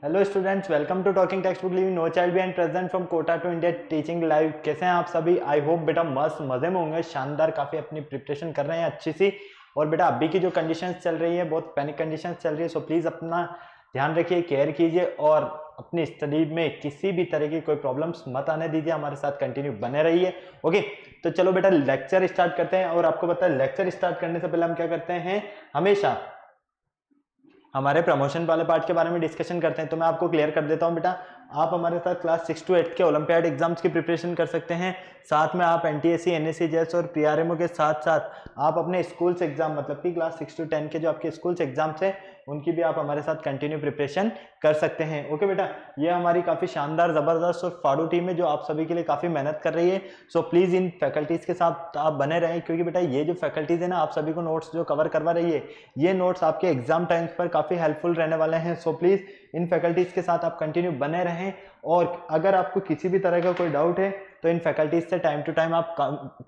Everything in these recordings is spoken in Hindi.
Hello students, welcome to talking text book leaving no child behind present from Kota to India teaching live. कैसे हैं आप सभी? आई होप बेटा मस्त मजे में होंगे, शानदार, काफी अपनी प्रिपरेशन कर रहे हैं अच्छी सी। और बेटा अभी की जो कंडीशंस चल रही है बहुत पैनिक कंडीशंस चल रही है, सो प्लीज अपना ध्यान रखिए, केयर कीजिए और अपनी स्टडी में किसी भी तरह की कोई प्रॉब्लम्स मत आने दीजिए। हमारे साथ कंटिन्यू बने रहिए। ओके, तो चलो बेटा लेक्चर स्टार्ट करते हैं। और आपको पता है लेक्चर स्टार्ट करने से पहले हम क्या करते हैं, हमेशा हमारे प्रमोशन वाले पार्ट के बारे में डिस्कशन करते हैं। तो मैं आपको क्लियर कर देता हूं बेटा, आप हमारे साथ क्लास 6 to 8 के ओलंपियाड एग्जाम्स की प्रिपरेशन कर सकते हैं। साथ में आप एनटीएससी, एनएससी, जेएस और पीआरएमओ के साथ साथ आप अपने स्कूल्स एग्जाम मतलब कि क्लास 6 to 10 के जो आपके स्कूल्स एग्जाम्स हैं उनकी भी आप हमारे साथ कंटिन्यू प्रिपरेशन कर सकते हैं। ओके बेटा, ये हमारी काफी शानदार, जबरदस्त और फाड़ू टीम है जो आप सभी के लिए काफी मेहनत कर रही है। सो प्लीज इन फैकल्टीज के साथ आप बने रहें, क्योंकि बेटा ये जो फैकल्टीज है ना, आप सभी को नोट्स जो कवर करवा रही है, ये नोट्स आपके एग्जाम टाइम्स पर काफी हेल्पफुल रहने वाले हैं। सो प्लीज इन फैकल्टीज के साथ आप कंटिन्यू बने रहें। और अगर आपको किसी भी तरह का कोई डाउट है तो इन फैकल्टीज से टाइम टू टाइम आप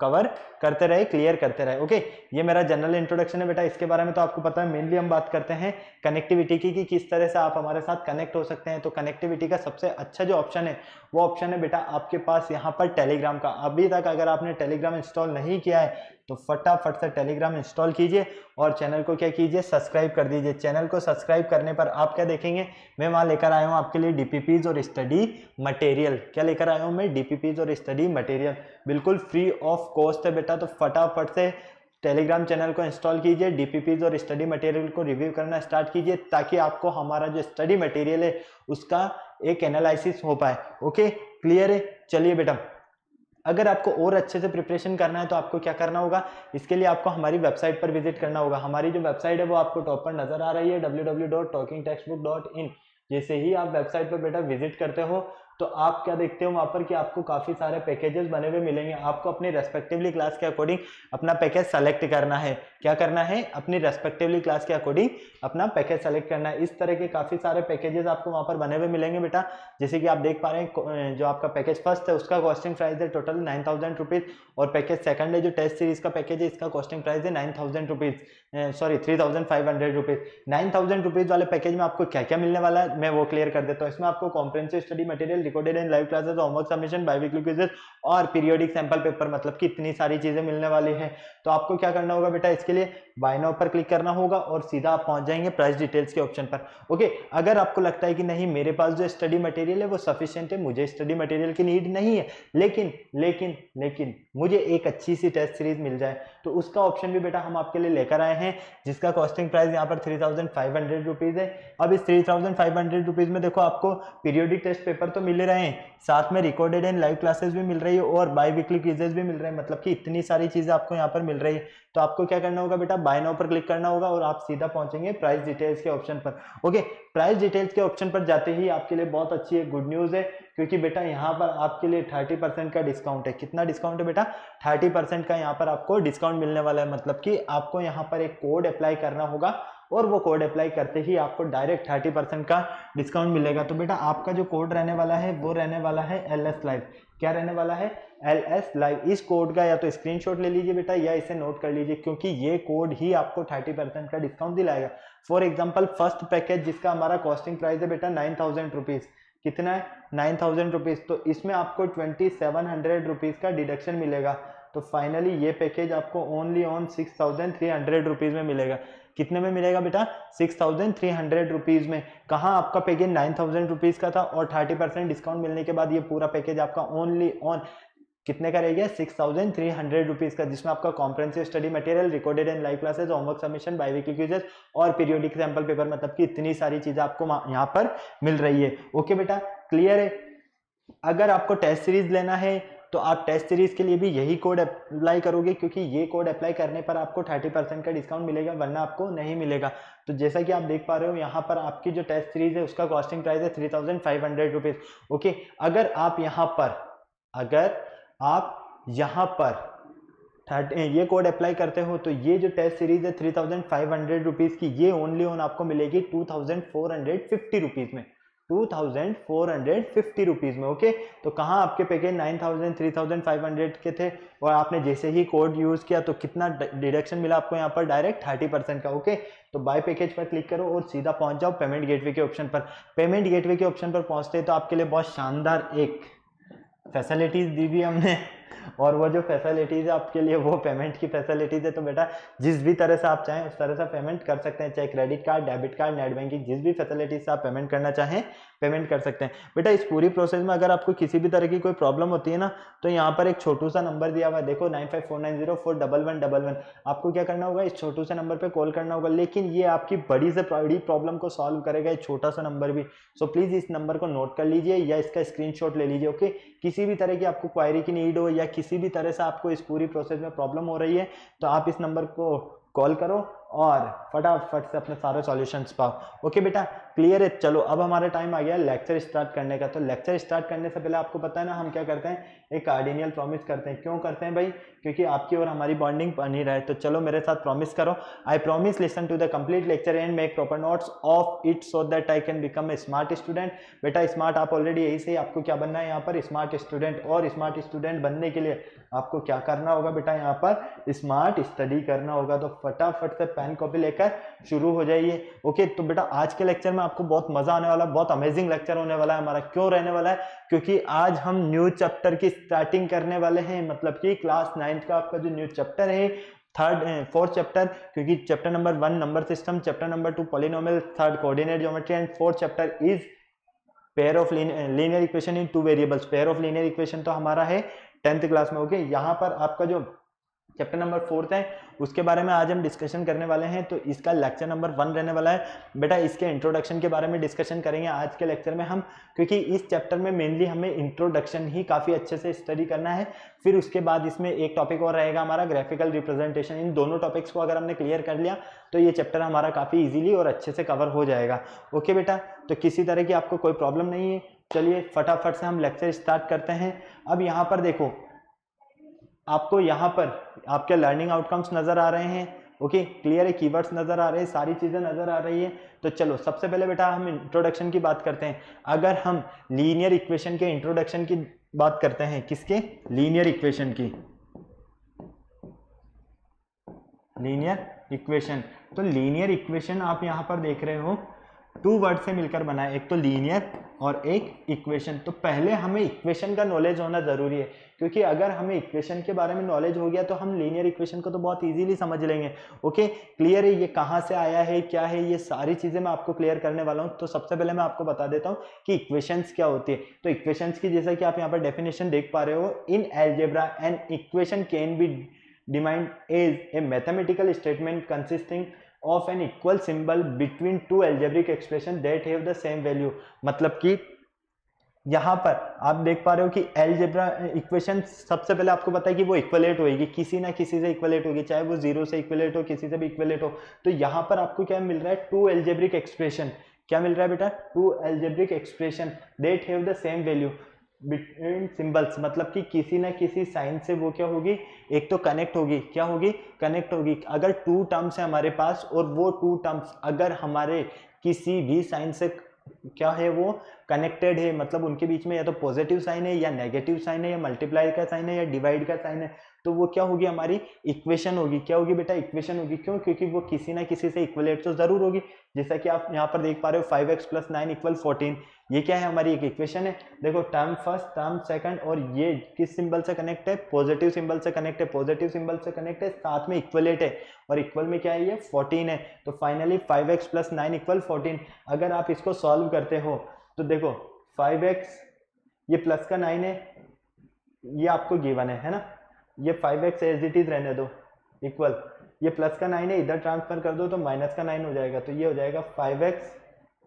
कवर करते रहे, क्लियर करते रहे। ओके, ये मेरा जनरल इंट्रोडक्शन है बेटा। इसके बारे में तो आपको पता है, मेनली हम बात करते हैं कनेक्टिविटी की, कि किस तरह से आप हमारे साथ कनेक्ट हो सकते हैं। तो कनेक्टिविटी का सबसे अच्छा जो ऑप्शन है वो ऑप्शन है बेटा आपके पास यहाँ पर टेलीग्राम का। अभी तक अगर आपने टेलीग्राम इंस्टॉल नहीं किया है तो फटाफट से टेलीग्राम इंस्टॉल कीजिए और चैनल को क्या कीजिए, सब्सक्राइब कर दीजिए। चैनल को सब्सक्राइब करने पर आप क्या देखेंगे, मैं वहां लेकर आया हूं आपके लिए डीपीपीज और स्टडी मटेरियल। क्या लेकर आया हूं मैं? डीपीपीज और स्टडी मटेरियल, बिल्कुल फ्री ऑफ कॉस्ट है बेटा। तो फटाफट से टेलीग्राम चैनल को इंस्टॉल कीजिए, डीपीपीज और स्टडी मटेरियल को रिव्यू करना स्टार्ट कीजिए, ताकि आपको हमारा जो स्टडी मटेरियल है उसका एक एनालिसिस हो पाए। ओके, क्लियर है? चलिए बेटा, अगर आपको और अच्छे से प्रिपरेशन करना है तो आपको क्या करना होगा, इसके लिए आपको हमारी वेबसाइट पर विजिट करना होगा। हमारी जो वेबसाइट है वो आपको टॉप पर नजर आ रही है, www.talkingtextbook.in। जैसे ही आप वेबसाइट पर बेटा विजिट करते हो तो आप क्या देखते हो वहां पर कि आपको काफी सारे पैकेजेस बने हुए मिलेंगे। आपको अपनी रेस्पेक्टिवली क्लास के अकॉर्डिंग अपना पैकेज सेलेक्ट करना है। क्या करना है? अपनी रेस्पेक्टिवली क्लास के अकॉर्डिंग अपना पैकेज सेलेक्ट करना है। इस तरह के काफी सारे पैकेजेस आपको वहां पर बने हुए मिलेंगे बेटा। जैसे कि आप देख पा रहे हैं, जो आपका पैकेज फर्स्ट है उसका कॉस्टिंग प्राइस है टोटल 9000 रुपीज, और पैकेज सेकंड है जो टेस्ट सीरीज का पैकेज है, इसका कॉस्टिंग प्राइस है 9000 रुपीज, सॉरी 3500 रुपीज। 9000 रुपीज वाले पैकेज में आपको क्या क्या मिलने वाला है मैं वो क्लियर कर देता हूँ। इसमें आपको comprehensive study material, recorded and live classes, homework submission, biweekly quizzes और पीरियोडिक सैंपल पेपर, मतलब कि इतनी सारी चीजें मिलने वाली है। तो आपको क्या करना होगा बेटा, इसके लिए बाय नाउ पर क्लिक करना होगा और सीधा आप पहुंच जाएंगे प्राइस डिटेल्स के ऑप्शन पर। ओके, अगर आपको लगता है कि नहीं मेरे पास जो स्टडी मटेरियल है वो सफिशिएंट है, मुझे स्टडी मटेरियल की नीड नहीं है, लेकिन लेकिन लेकिन मुझे एक अच्छी सी टेस्ट सीरीज मिल जाए, तो उसका ऑप्शन भी बेटा हम आपके लिए लेकर आए हैं, जिसका कॉस्टिंग प्राइस यहाँ पर 3500 रुपीज है। अब इस 3500 रुपीज में देखो आपको पीरियोडिक टेस्ट पेपर तो मिल रहे हैं, साथ में रिकॉर्डेड एंड लाइव क्लासेस भी मिल रही है और बाई वीकली क्विजेस भी मिल रहे हैं, मतलब कि इतनी सारी चीजें आपको यहाँ पर मिल रही है। तो आपको क्या करना होगा बेटा, बाय नाउ पर क्लिक करना होगा और आप सीधा पहुंचेंगे प्राइस डिटेल्स के ऑप्शन पर। ओके, प्राइस डिटेल्स के ऑप्शन पर जाते ही आपके लिए बहुत अच्छी एक गुड न्यूज है, क्योंकि बेटा यहाँ पर आपके लिए 30% का डिस्काउंट है। कितना डिस्काउंट है बेटा? 30% का यहाँ पर आपको डिस्काउंट मिलने वाला है, मतलब कि आपको यहाँ पर एक कोड अप्लाई करना होगा और वो कोड अप्लाई करते ही आपको डायरेक्ट 30% का डिस्काउंट मिलेगा। तो बेटा आपका जो कोड रहने वाला है वो रहने वाला है LS लाइव। क्या रहने वाला है? LS live. इस कोड का या तो स्क्रीनशॉट ले लीजिए बेटा या इसे नोट कर लीजिए, क्योंकि ये कोड ही आपको 30% का डिस्काउंट दिलाएगा। फॉर एग्जाम्पल फर्स्ट पैकेज जिसका हमारा कॉस्टिंग प्राइस है बेटा 9000 रुपीज, कितना है? 9000 रुपीज। तो इसमें आपको 2700 रुपीज का डिडक्शन मिलेगा। तो फाइनली ये पैकेज आपको ओनली ऑन 6300 रुपीज में मिलेगा। कितने में मिलेगा बेटा? 6300 रुपीज में। कहाँ आपका पैकेज 9000 रुपीज का था और 30% डिस्काउंट मिलने के बाद ये पूरा पैकेज आपका ओनली ऑन कितने का रहेगा? 6300 रुपीज का, जिसमें आपका comprehensive study material, recorded and live classes, homework submission, biweekly quizzes और पीरियोडिक सैंपल पेपर, मतलब कि इतनी सारी चीजें आपको यहाँ पर मिल रही है। ओके बेटा, क्लियर है? अगर आपको टेस्ट सीरीज लेना है तो आप टेस्ट सीरीज के लिए भी यही कोड अप्लाई करोगे, क्योंकि ये कोड अप्लाई करने पर आपको 30% का डिस्काउंट मिलेगा, वरना आपको नहीं मिलेगा। तो जैसा कि आप देख पा रहे हो यहाँ पर आपकी जो टेस्ट सीरीज है उसका कॉस्टिंग प्राइस है 3500 रुपीज। ओके, अगर आप यहाँ पर ये कोड अप्लाई करते हो तो ये जो टेस्ट सीरीज है 3500 रुपीज की, ये ओनली ऑन आपको मिलेगी 2450 रुपीज में। 2450 रुपीज़ में। ओके, तो कहाँ आपके पैकेज 9000 3500 के थे और आपने जैसे ही कोड यूज़ किया तो कितना डिडक्शन मिला आपको यहाँ पर डायरेक्ट 30% का। ओके, तो बाय पैकेज पर क्लिक करो और सीधा पहुँच जाओ पेमेंट गेटवे के ऑप्शन पर। पेमेंट गेटवे के ऑप्शन पर पहुँचते तो आपके लिए बहुत शानदार एक फैसिलिटीज़ दी हुई हमने, और वो जो फैसिलिटीज़ है आपके लिए वो पेमेंट की फैसिलिटीज़ है। तो बेटा जिस भी तरह से आप चाहें उस तरह से पेमेंट कर सकते हैं, चाहे credit card, debit card, net banking, जिस भी फैसिलिटीज से आप पेमेंट करना चाहें पेमेंट कर सकते हैं। बेटा इस पूरी प्रोसेस में अगर आपको किसी भी तरह की कोई प्रॉब्लम होती है ना, तो यहाँ पर एक छोटू सा नंबर दिया हुआ है, देखो 9549041111। आपको क्या करना होगा, इस छोटू से नंबर पर कॉल करना होगा, लेकिन ये आपकी बड़ी से बड़ी प्रॉब्लम को सॉल्व करेगा ये छोटा सा नंबर भी। सो प्लीज़ इस नंबर को नोट कर लीजिए या इसका स्क्रीनशॉट ले लीजिए। ओके, किसी भी तरह की आपको क्वायरी की नीड हो या किसी भी तरह से आपको इस पूरी प्रोसेस में प्रॉब्लम हो रही है तो आप इस नंबर को कॉल करो और फटाफट से अपने सारे सॉल्यूशंस पाओ। ओके बेटा, क्लियर है। चलो अब हमारा टाइम आ गया लेक्चर स्टार्ट करने का। तो लेक्चर स्टार्ट करने से पहले आपको पता है ना हम क्या करते हैं, एक कार्डिनियल प्रॉमिस करते हैं। क्यों करते हैं भाई, क्योंकि आपकी और हमारी बॉन्डिंग बनी रहे। तो चलो मेरे साथ प्रॉमिस करो, I promise listen to the complete lecture and make proper notes of it so that I can become a smart student. बेटा स्मार्ट आप ऑलरेडी यही से, आपको क्या बनना है यहाँ पर, स्मार्ट स्टूडेंट। और स्मार्ट स्टूडेंट बनने के लिए आपको क्या करना होगा बेटा, यहाँ पर स्मार्ट स्टडी करना होगा। तो फटाफट से पेन कॉपी लेकर शुरू हो जाइए। ओके, तो बेटा आज के लेक्चर में आपको बहुत मजा आने वाला है, बहुत अमेजिंग लेक्चर होने वाला है हमारा। क्यों रहने वाला है, क्योंकि आज हम न्यू चैप्टर की स्टार्टिंग करने वाले हैं, मतलब कि क्लास 9th का आपका जो न्यू चैप्टर है, फोर्थ चैप्टर, क्योंकि chapter number 1 number system, chapter number 2 polynomial, third coordinate geometry and fourth chapter is pair of linear equation in 2 variables. Pair of linear equation तो हमारा है 10th क्लास में। ओके, यहाँ पर आपका जो चैप्टर नंबर 4 है उसके बारे में आज हम डिस्कशन करने वाले हैं। तो इसका लेक्चर नंबर 1 रहने वाला है। बेटा इसके इंट्रोडक्शन के बारे में डिस्कशन करेंगे आज के लेक्चर में हम, क्योंकि इस चैप्टर में मेनली हमें इंट्रोडक्शन ही काफ़ी अच्छे से स्टडी करना है। फिर उसके बाद इसमें एक टॉपिक और रहेगा हमारा ग्राफिकल रिप्रेजेंटेशन। इन दोनों टॉपिक्स को अगर हमने क्लियर कर लिया तो ये चैप्टर हमारा काफ़ी ईजिली और अच्छे से कवर हो जाएगा। ओके बेटा, तो किसी तरह की आपको कोई प्रॉब्लम नहीं है। चलिए फटाफट से हम लेक्चर स्टार्ट करते हैं। अब यहाँ पर देखो, आपको यहाँ पर आपके लर्निंग आउटकम्स नजर आ रहे हैं। ओके, क्लियर है, कीवर्ड्स नजर आ रहे हैं, सारी चीजें नजर आ रही है। तो चलो सबसे पहले बेटा हम इंट्रोडक्शन की बात करते हैं। अगर हम लीनियर इक्वेशन के इंट्रोडक्शन की बात करते हैं, किसके, लीनियर इक्वेशन की, लीनियर इक्वेशन। तो लीनियर इक्वेशन आप यहाँ पर देख रहे हो 2 वर्ड से मिलकर बना है, एक तो लीनियर और एक इक्वेशन। तो पहले हमें इक्वेशन का नॉलेज होना जरूरी है, क्योंकि अगर हमें इक्वेशन के बारे में नॉलेज हो गया तो हम लीनियर इक्वेशन को तो बहुत इजीली समझ लेंगे। ओके, क्लियर है, ये कहाँ से आया है, क्या है, ये सारी चीजें मैं आपको क्लियर करने वाला हूँ। तो सबसे पहले मैं आपको बता देता हूँ कि इक्वेशंस क्या होती है। तो इक्वेशंस की जैसा कि आप यहाँ पर डेफिनेशन देख पा रहे हो, in algebra an equation can be defined as a mathematical statement consisting of an equal symbol between two algebraic expression that have the same value। मतलब कि यहाँ पर आप देख पा रहे हो कि एलजेब्रा इक्वेशन सबसे पहले आपको पता है कि वो इक्वलेट होगी, किसी ना किसी से इक्वलेट होगी, चाहे वो 0 से इक्वलेट हो, किसी से भी इक्वलेट हो। तो यहाँ पर आपको क्या मिल रहा है, 2 एल्जेब्रिक एक्सप्रेशन। क्या मिल रहा है बेटा, 2 algebraic expression that have the same value between symbols. मतलब कि किसी ना किसी साइन से वो क्या होगी, एक तो कनेक्ट होगी, क्या होगी, कनेक्ट होगी। अगर 2 टर्म्स है हमारे पास और वो 2 टर्म्स अगर हमारे किसी भी साइन से क्या है, वो कनेक्टेड है, मतलब उनके बीच में या तो पॉजिटिव साइन है या नेगेटिव साइन है या मल्टीप्लाई का साइन है या डिवाइड का साइन है, तो वो क्या होगी, हमारी इक्वेशन होगी। क्या होगी बेटा, इक्वेशन होगी। क्यों, क्योंकि वो किसी ना किसी से इक्वलेट तो जरूर होगी। जैसा कि आप यहाँ पर देख पा रहे हो 5x + 9 = 14, ये क्या है, हमारी एक इक्वेशन है। देखो टर्म फर्स्ट, टर्म सेकंड, और ये किस सिंबल से कनेक्ट है, पॉजिटिव सिंबल से कनेक्ट है, पॉजिटिव सिंबल से कनेक्ट है, साथ में इक्वलेट है, और इक्वल में क्या है, ये 14 है। तो फाइनली 5x + 9 = 14। अगर आप इसको सॉल्व करते हो तो देखो 5x, ये प्लस का 9 है, ये आपको गिवन है ना, ये 5x एज इट इज रहने दो, इक्वल, ये प्लस का 9 है, इधर ट्रांसफर कर दो तो माइनस का 9 हो जाएगा। तो ये हो जाएगा 5x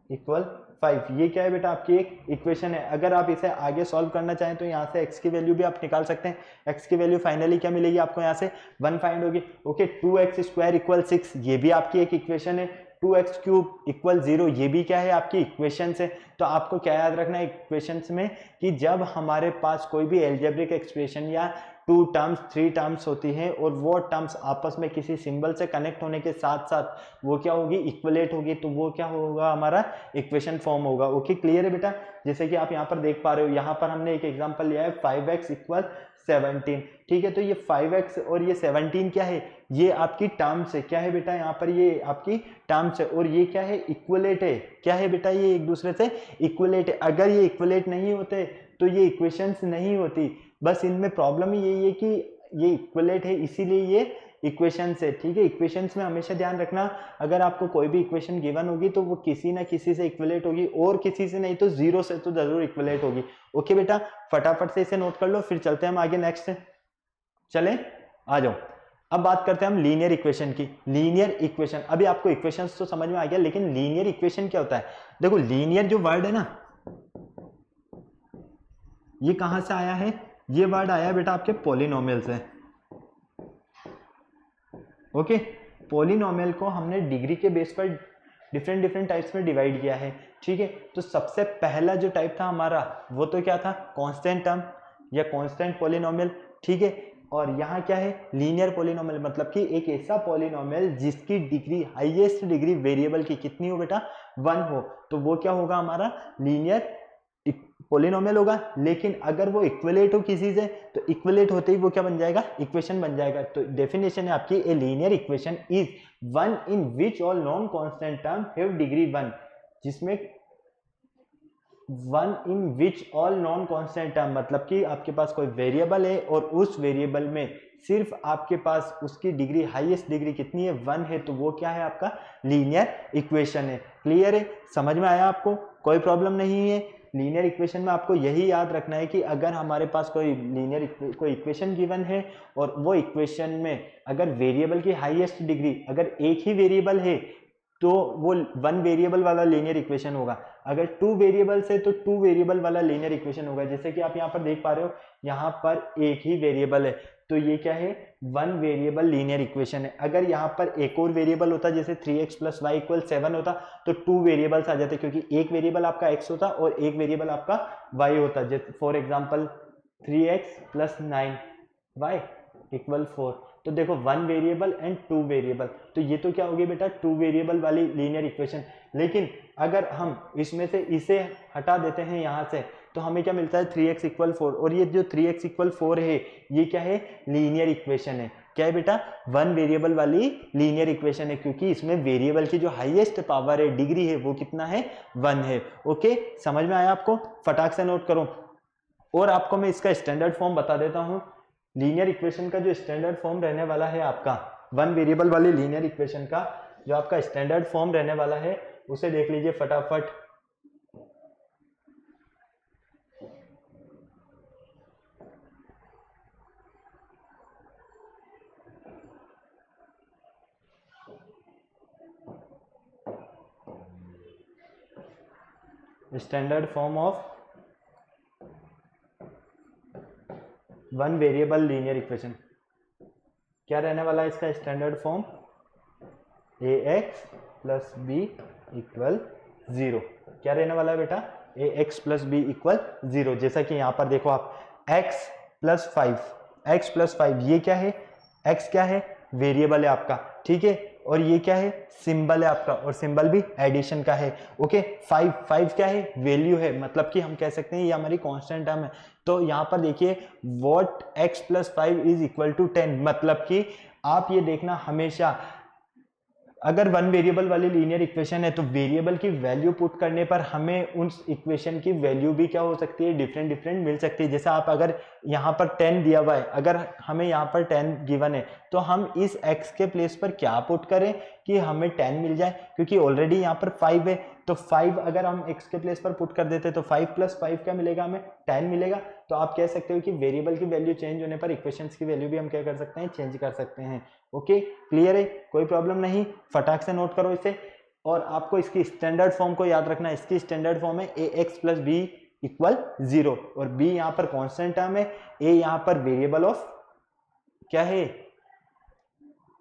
= 5। ये क्या है बेटा, आपकी एक इक्वेशन है। अगर आप इसे आगे सॉल्व करना चाहें तो यहाँ से x की वैल्यू भी आप निकाल सकते हैं। x की वैल्यू फाइनली क्या मिलेगी आपको, यहाँ से 1 फाइंड होगी। ओके, 2x² = 6, ये भी आपकी एक इक्वेशन है। 2x³ = 0, ये भी क्या है, आपकी इक्वेशन से। तो आपको क्या याद रखना है इक्वेशंस में, कि जब हमारे पास कोई भी एल्जेब्रिक एक्सप्रेशन या 2 टर्म्स 3 टर्म्स होती हैं और वो टर्म्स आपस में किसी सिंबल से कनेक्ट होने के साथ साथ वो क्या होगी, इक्वलेट होगी, तो वो क्या होगा, हमारा इक्वेशन फॉर्म होगा। ओके, क्लियर है बेटा। जैसे कि आप यहाँ पर देख पा रहे हो, यहाँ पर हमने एक एग्जांपल लिया है 5x इक्वल 17, ठीक है। तो ये 5x और ये 17 क्या है, ये आपकी टर्म्स है, क्या है बेटा, यहाँ पर ये आपकी टर्म्स है और ये क्या है, इक्वलेट है, क्या है बेटा, ये एक दूसरे से इक्वलेट है। अगर ये इक्वलेट नहीं होते तो ये इक्वेशंस नहीं होती, बस इनमें प्रॉब्लम ही यही है कि ये इक्वलेट है इसीलिए ये इक्वेशंस है, ठीक है। इक्वेशंस में हमेशा ध्यान रखना, अगर आपको कोई भी इक्वेशन गिवन होगी तो वो किसी ना किसी से इक्वलेट होगी और किसी से नहीं तो जीरो से तो जरूर इक्वलेट होगी। ओके बेटा, फटाफट से इसे नोट कर लो, फिर चलते हैं हम आगे नेक्स्ट। चले आ जाओ, अब बात करते हैं हम लीनियर इक्वेशन की। लीनियर इक्वेशन, अभी आपको इक्वेशंस तो समझ में आ गया, लेकिन लीनियर इक्वेशन क्या होता है। देखो लीनियर जो वर्ड है ना, ये कहां से आया है, ये वर्ड आया बेटा आपके पॉलिनोमियल से। ओके, पॉलिनोमियल को हमने डिग्री के बेस पर डिफरेंट डिफरेंट टाइप्स में डिवाइड किया है, ठीक है। तो सबसे पहला जो टाइप था हमारा वो तो क्या था, कांस्टेंट टर्म या कांस्टेंट पॉलिनोमियल, ठीक है। और यहाँ क्या है, लीनियर पॉलिनोमियल, मतलब कि एक ऐसा पॉलिनोमियल जिसकी डिग्री, हाईएस्ट डिग्री वेरिएबल की कितनी हो बेटा, 1 हो, तो वो क्या होगा, हमारा लीनियर पॉलिनोमियल होगा। लेकिन अगर वो इक्वलेट हो किसी से, तो इक्वलेट होते ही वो क्या बन जाएगा, इक्वेशन बन जाएगा। तो डेफिनेशन है आपकी, ए linear equation is one in which all non constant term have degree 1, जिसमें one in which all non constant term, मतलब कि आपके पास कोई वेरिएबल है और उस वेरिएबल में सिर्फ आपके पास उसकी डिग्री, हाईएस्ट डिग्री कितनी है, 1 है, तो वो क्या है, आपका लीनियर इक्वेशन है। क्लियर है, समझ में आया आपको, कोई प्रॉब्लम नहीं है। लीनियर इक्वेशन में आपको यही याद रखना है कि अगर हमारे पास कोई लीनियर कोई इक्वेशन गिवन है और वो इक्वेशन में अगर वेरिएबल की हाईएस्ट डिग्री अगर एक ही वेरिएबल है तो वो 1 वेरिएबल वाला लीनियर इक्वेशन होगा। अगर 2 वेरिएबल से तो 2 वेरिएबल वाला लीनियर इक्वेशन होगा। जैसे कि आप यहाँ पर देख पा रहे हो, यहाँ पर एक ही वेरिएबल है, तो ये क्या है, 1 वेरिएबल लीनियर इक्वेशन है। अगर यहाँ पर एक और वेरिएबल होता, जैसे 3x + y = 7 होता, तो 2 वेरिएबल्स आ जाते, क्योंकि एक वेरिएबल आपका x होता और एक वेरिएबल आपका y होता। जैसे फॉर एग्जाम्पल 3x + 9y = 4। तो देखो 1 वेरिएबल एंड 2 वेरिएबल, तो ये तो क्या होगी बेटा, 2 वेरिएबल वाली लीनियर इक्वेशन। लेकिन अगर हम इसमें से इसे हटा देते हैं यहाँ से, तो हमें क्या मिलता है, 3x = 4, और ये जो 3x = 4 है, ये क्या है, लीनियर इक्वेशन है। क्या है बेटा, 1 वेरिएबल वाली लीनियर इक्वेशन है, क्योंकि इसमें वेरिएबल की जो हाईएस्ट पावर है, डिग्री है, वो कितना है, 1 है। ओके, समझ में आया आपको, फटाक से नोट करो। और आपको मैं इसका स्टैंडर्ड फॉर्म बता देता हूँ। लीनियर इक्वेशन का जो स्टैंडर्ड फॉर्म रहने वाला है आपका, 1 वेरिएबल वाली लीनियर इक्वेशन का जो आपका स्टैंडर्ड फॉर्म रहने वाला है, उसे देख लीजिए फटाफट। Standard form of 1 variable linear equation क्या रहने वाला है, इसका स्टैंडर्ड फॉर्म ax + b = 0। क्या रहने वाला है बेटा, ax + b = 0। जैसा कि यहाँ पर देखो आप, x + 5 ये क्या है, x क्या है, वेरिएबल है आपका, ठीक है। और ये क्या है, सिंबल है आपका, और सिंबल भी एडिशन का है। ओके, 5 क्या है, वैल्यू है, मतलब कि हम कह सकते हैं ये हमारी कांस्टेंट टर्म है। तो यहाँ पर देखिए, व्हाट x + 5 = 10, मतलब कि आप ये देखना हमेशा, अगर 1 वेरिएबल वाली लीनियर इक्वेशन है तो वेरिएबल की वैल्यू पुट करने पर हमें उस इक्वेशन की वैल्यू भी क्या हो सकती है, डिफरेंट डिफरेंट मिल सकती है। जैसे आप अगर यहाँ पर 10 दिया हुआ है, अगर हमें यहाँ पर 10 गिवन है, तो हम इस x के प्लेस पर क्या पुट करें कि हमें 10 मिल जाए, क्योंकि ऑलरेडी यहाँ पर 5 है, तो 5 अगर हम x के प्लेस पर पुट कर देते तो 5 + 5 क्या मिलेगा, हमें 10 मिलेगा। तो आप कह सकते हो कि वेरिएबल की वैल्यू चेंज होने पर इक्वेशंस की वैल्यू भी हम क्या कर सकते हैं, चेंज कर सकते हैं। ओके, क्लियर है, कोई प्रॉब्लम नहीं, फटाक से नोट करो इसे। और आपको इसकी स्टैंडर्ड फॉर्म को याद रखना है, इसकी स्टैंडर्ड फॉर्म है ax + b = 0, और b यहाँ पर कांस्टेंट टर्म है, a यहाँ पर वेरिएबल ऑफ क्या है,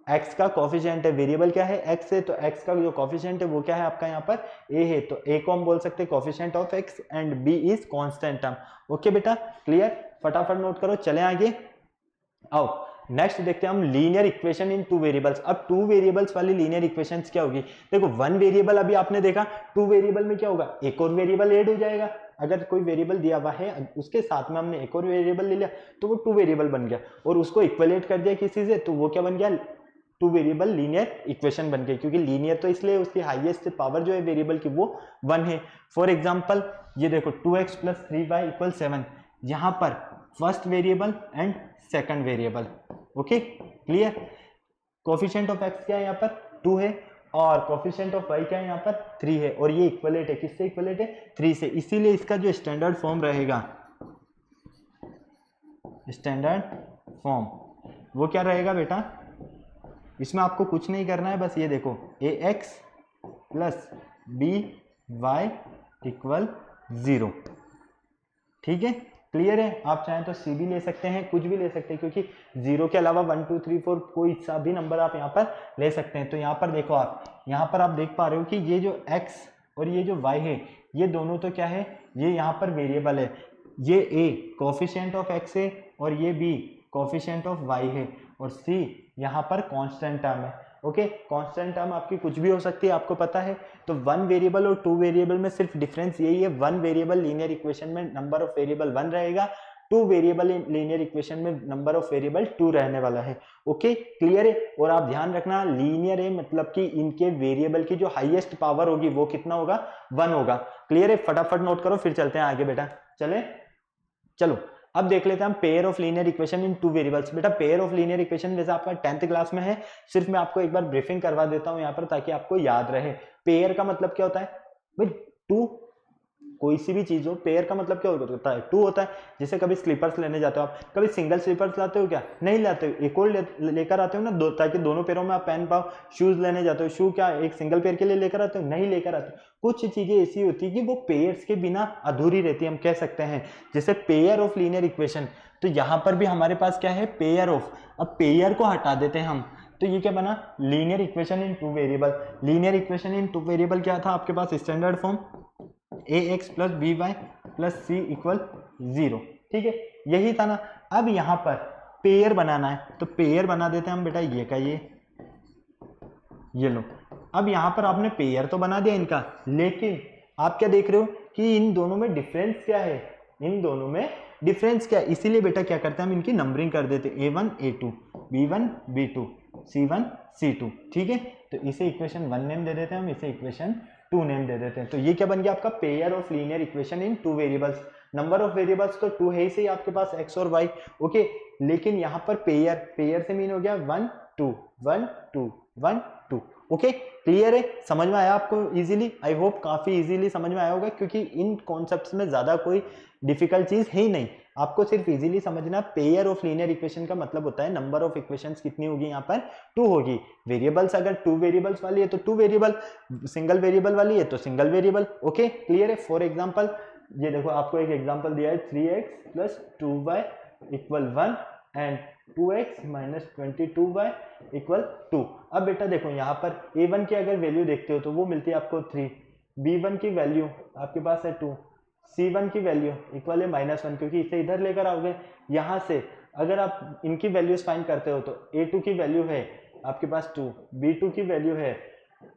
x का कोफिशिएंट है। वेरिएबल क्या है, x है, तो x का जो कोफिशिएंट है वो क्या है आपका, यहाँ पर a है, तो a को हम बोल सकते हैं coefficient of x, and b is constant term. Okay बेटा, क्लियर, फटाफट नोट करो, चले आगे। आओ नेक्स्ट देखते हैं हम linear equation in two variables. अब टू वेरिएबल्स वाली लीनियर इक्वेशंस क्या होगी, देखो वन वेरिएबल अभी आपने देखा, टू वेरिएबल में क्या होगा, एक और वेरिएबल ऐड हो जाएगा। अगर कोई वेरिएबल दिया हुआ है उसके साथ में हमने एक और वेरिएबल ले लिया तो वो टू वेरिएबल बन गया, और उसको इक्वलेट कर दिया किसी से तो वो क्या बन गया, टू वेरिएबल लीनियर इक्वेशन बन गई। क्योंकि लीनियर तो इसलिए उसकी हाईएस्ट पावर जो है वेरिएबल की वो 1 है। फॉर एग्जांपल ये देखो 2x प्लस 3y इक्वल 7, यहां पर first variable and second variable. Okay clear. Coefficient of x क्या है यहाँ पर 2 है, और कोफिशिएंट ऑफ y क्या है यहाँ पर 3 है, और ये इक्वलेट है, किससे इक्वलेट है, 3 से। इसीलिए इसका जो स्टैंडर्ड फॉर्म रहेगा, स्टैंडर्ड फॉर्म वो क्या रहेगा बेटा, इसमें आपको कुछ नहीं करना है, बस ये देखो ax plus B Y equal 0। ठीक है क्लियर है। आप चाहें तो सी भी ले सकते हैं, कुछ भी ले सकते हैं, क्योंकि 0 के अलावा 1 2 3 4 कोई सा भी नंबर आप यहाँ पर ले सकते हैं। तो यहाँ पर देखो आप, यहाँ पर आप देख पा रहे हो कि ये जो x और ये जो y है ये दोनों तो क्या है, ये यहाँ पर वेरिएबल है। ये a कोफिशिएंट ऑफ x है और ये b कोफिशिएंट ऑफ y है, और c यहाँ पर कांस्टेंट टर्म है। ओके कांस्टेंट टर्म आपकी कुछ भी हो सकती है, आपको पता है। तो वन वेरिएबल और टू वेरिएबल में सिर्फ डिफरेंस यही है, वन वेरिएबल लीनियर इक्वेशन में नंबर ऑफ वेरिएबल 1 रहेगा, टू वेरिएबल लीनियर इक्वेशन में नंबर ऑफ वेरिएबल 2 रहने वाला है। ओके क्लियर है। और आप ध्यान रखना लीनियर है मतलब कि इनके वेरिएबल की जो हाईएस्ट पावर होगी वो कितना होगा, 1 होगा। क्लियर है, फटाफट नोट करो फिर चलते हैं आगे बेटा। चलो अब देख लेते हैं हम pair of linear equation in two variables. बेटा पेयर ऑफ लीनियर इक्वेशन वैसे आपका 10th क्लास में है, सिर्फ मैं आपको एक बार ब्रीफिंग करवा देता हूं यहाँ पर ताकि आपको याद रहे। पेयर का मतलब क्या होता है भाई, टू कोई सी भी चीज हो, पेयर का मतलब क्या होता है, 2 होता है। जैसे कभी स्लीपर्स लेने जाते हो आप, कभी सिंगल स्लीपर्स लाते हो क्या, नहीं लाते हो, एक और लेकर आते हो ना ताकि दोनों पैरों में आप पहन पाओ। शूज लेने जाते हो, शू क्या एक सिंगल पेयर के लिए लेकर आते हो, नहीं लेकर आते हो। कुछ चीजें ऐसी होती है कि वो पेयर्स के बिना अधूरी रहती है, हम कह सकते हैं। जैसे पेयर ऑफ लीनियर इक्वेशन, तो यहाँ पर भी हमारे पास क्या है, पेयर ऑफ। अब पेयर को हटा देते हैं हम, तो ये क्या बना, linear equation in two variable. Linear equation in two variable क्या था आपके पास, standard form ax plus B Y plus C equal 0। ठीक है यही था ना। अब यहाँ पर पेयर बनाना है, तो पेयर बना देते हैं हम बेटा, ये का ये लो। अब यहाँ पर आपने पेयर तो बना दिया इनका, लेकिन आप क्या देख रहे हो कि इन दोनों में डिफरेंस क्या है, इन दोनों में डिफरेंस क्या है। इसीलिए बेटा क्या करते हैं हम, इनकी नंबरिंग कर देते हैं, a1 a2 b1 b2 c1 c2। ठीक है तो इसे इक्वेशन 1 नेम दे देते हैं हम, इसे इक्वेशन 2 नेम दे देते हैं। तो ये क्या बन गया आपका, pair of linear equation in two variables. Number of variables तो 2 है ही सही आपके पास, x और y। ओके लेकिन यहाँ पर पेयर से मीन हो गया 1 2 1 2 1 2। ओके क्लियर है, समझ में आया आपको इजीली, आई होप काफी इजीली समझ में आया होगा, क्योंकि इन कॉन्सेप्ट्स में ज्यादा कोई डिफिकल्ट चीज है ही नहीं, आपको सिर्फ इजीली समझना। पेयर ऑफ लीनियर इक्वेशन का मतलब होता है नंबर ऑफ इक्वेशंस कितनी होगी, यहाँ पर 2 होगी। वेरिएबल्स अगर 2 वेरिएबल्स वाली है तो 2 वेरिएबल, सिंगल वेरिएबल वाली है तो सिंगल वेरिएबल। ओके क्लियर है। फॉर एग्जांपल ये देखो आपको एक एग्जांपल दिया है 3x plus 2y equal 1 and 2x minus 22y equal 2। अब बेटा देखो यहाँ पर a1 की अगर वैल्यू देखते हो तो वो मिलती है आपको 3, b1 की वैल्यू आपके पास है 2, c1 की वैल्यू इक्वल है -1, क्योंकि इसे इधर लेकर आओगे। यहाँ से अगर आप इनकी वैल्यूज फाइंड करते हो तो a2 की वैल्यू है आपके पास 2, b2 की वैल्यू है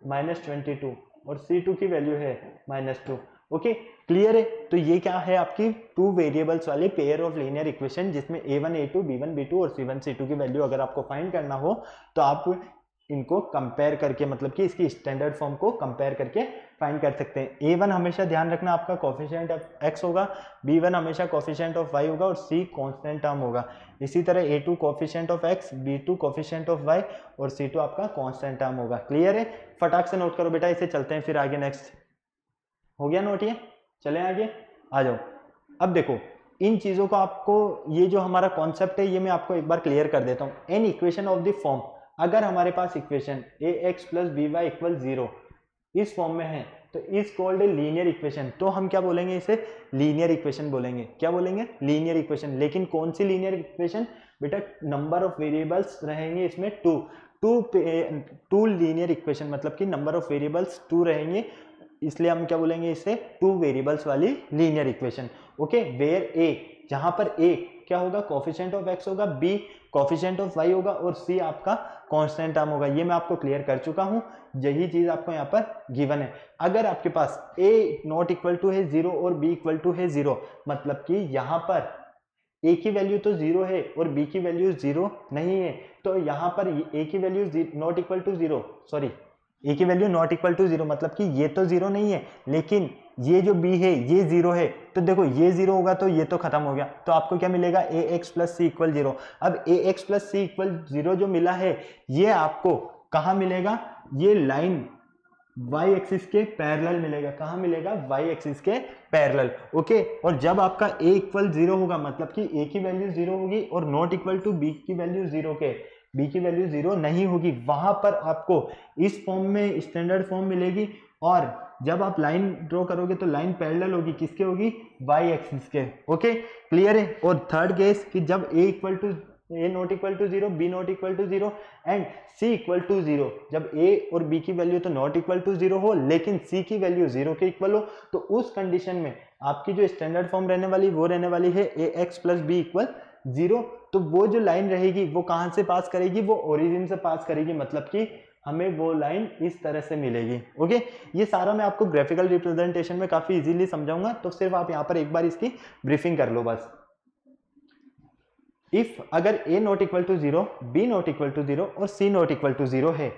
-22 और c2 की वैल्यू है -2। ओके क्लियर है। तो ये क्या है आपकी 2 वेरिएबल्स वाली पेयर ऑफ लीनियर इक्वेशन, जिसमें a1 a2 b1 b2 और c1 c2 की वैल्यू अगर आपको फाइंड करना हो तो आप इनको कंपेयर करके, मतलब कि इसकी स्टैंडर्ड फॉर्म को कंपेयर करके फाइंड कर सकते हैं। a1 हमेशा ध्यान रखना आपका कोफिशिएंट ऑफ x होगा, b1 हमेशा कोफिशिएंट ऑफ y होगा और c कांस्टेंट टर्म होगा। इसी तरह a2 coefficient of x, b2 coefficient of y और c2 आपका कांस्टेंट टर्म होगा। क्लियर है, फटाक से नोट करो बेटा, इसे चलते हैं फिर आगे। नेक्स्ट हो गया नोट, ये चलें आगे, आ जाओ। अब देखो इन चीजों को आपको, ये जो हमारा कॉन्सेप्ट है ये मैं आपको एक बार क्लियर कर देता हूँ। An equation of the form, अगर हमारे पास equation ax plus B Y equal 0 इस फॉर्म में है तो is called a linear equation. तो हम क्या बोलेंगे, इसे लीनियर इक्वेशन बोलेंगे। क्या बोलेंगे, लीनियर इक्वेशन। लेकिन कौन सी लीनियर इक्वेशन बेटा, नंबर ऑफ वेरिएबल्स रहेंगे इसमें 2 लीनियर इक्वेशन, मतलब कि नंबर ऑफ वेरिएबल्स 2 रहेंगे, इसलिए हम क्या बोलेंगे इसे 2 वेरिएबल्स वाली लीनियर इक्वेशन। ओके वेयर ए जहां पर a क्या होगा, कोफिशिएंट ऑफ x होगा, b कोफिशिएंट ऑफ y होगा और c आपका कांस्टेंट टर्म होगा। ये मैं आपको क्लियर कर चुका हूं, यही चीज आपको यहाँ पर गिवन है। अगर आपके पास a नॉट इक्वल टू है 0 और b इक्वल टू है 0, मतलब कि यहाँ पर a की वैल्यू तो 0 है और b की वैल्यू 0 नहीं है, तो यहाँ पर a की value not equal to 0, sorry a की वैल्यू नॉट इक्वल टू 0, मतलब कि ये तो 0 नहीं है, लेकिन ये जो b है ये 0 है। तो देखो ये 0 होगा तो ये तो खत्म हो गया, तो आपको क्या मिलेगा, ax प्लस सी इक्वल 0। अब ax प्लस सी इक्वल 0 जो मिला है ये आपको कहाँ मिलेगा, ये लाइन y एक्सिस के पैरेलल मिलेगा। कहाँ मिलेगा, y एक्सिस के पैरेलल। ओके, और जब आपका a इक्वल 0 होगा, मतलब कि a की वैल्यू 0 होगी और नॉट इक्वल टू b की वैल्यू 0 के, b की वैल्यू 0 नहीं होगी, वहां पर आपको इस फॉर्म में स्टैंडर्ड फॉर्म मिलेगी। और जब आप लाइन ड्रॉ करोगे तो लाइन पैरेलल होगी, किसके होगी, y एक्सिस के। ओके, क्लियर है। और थर्ड केस कि जब a equal to a not equal to 0, b not equal to 0 and c equal to 0, जब a और b की वैल्यू तो नॉट इक्वल टू 0 हो लेकिन c की वैल्यू 0 के इक्वल हो, तो उस कंडीशन में आपकी जो स्टैंडर्ड फॉर्म रहने वाली वो रहने वाली है ax प्लस b इक्वल 0। तो वो जो लाइन रहेगी वो कहां से पास करेगी, वो ओरिजिन से पास करेगी, मतलब कि हमें वो लाइन इस तरह से मिलेगी। ओके, ये सारा मैं आपको ग्राफिकल रिप्रेजेंटेशन में काफी इजीली समझाऊंगा, तो सिर्फ आप यहाँ पर एक बार इसकी ब्रीफिंग कर लो बस। इफ अगर a not equal to 0, b not equal to 0 और c नॉट इक्वल टू 0 है,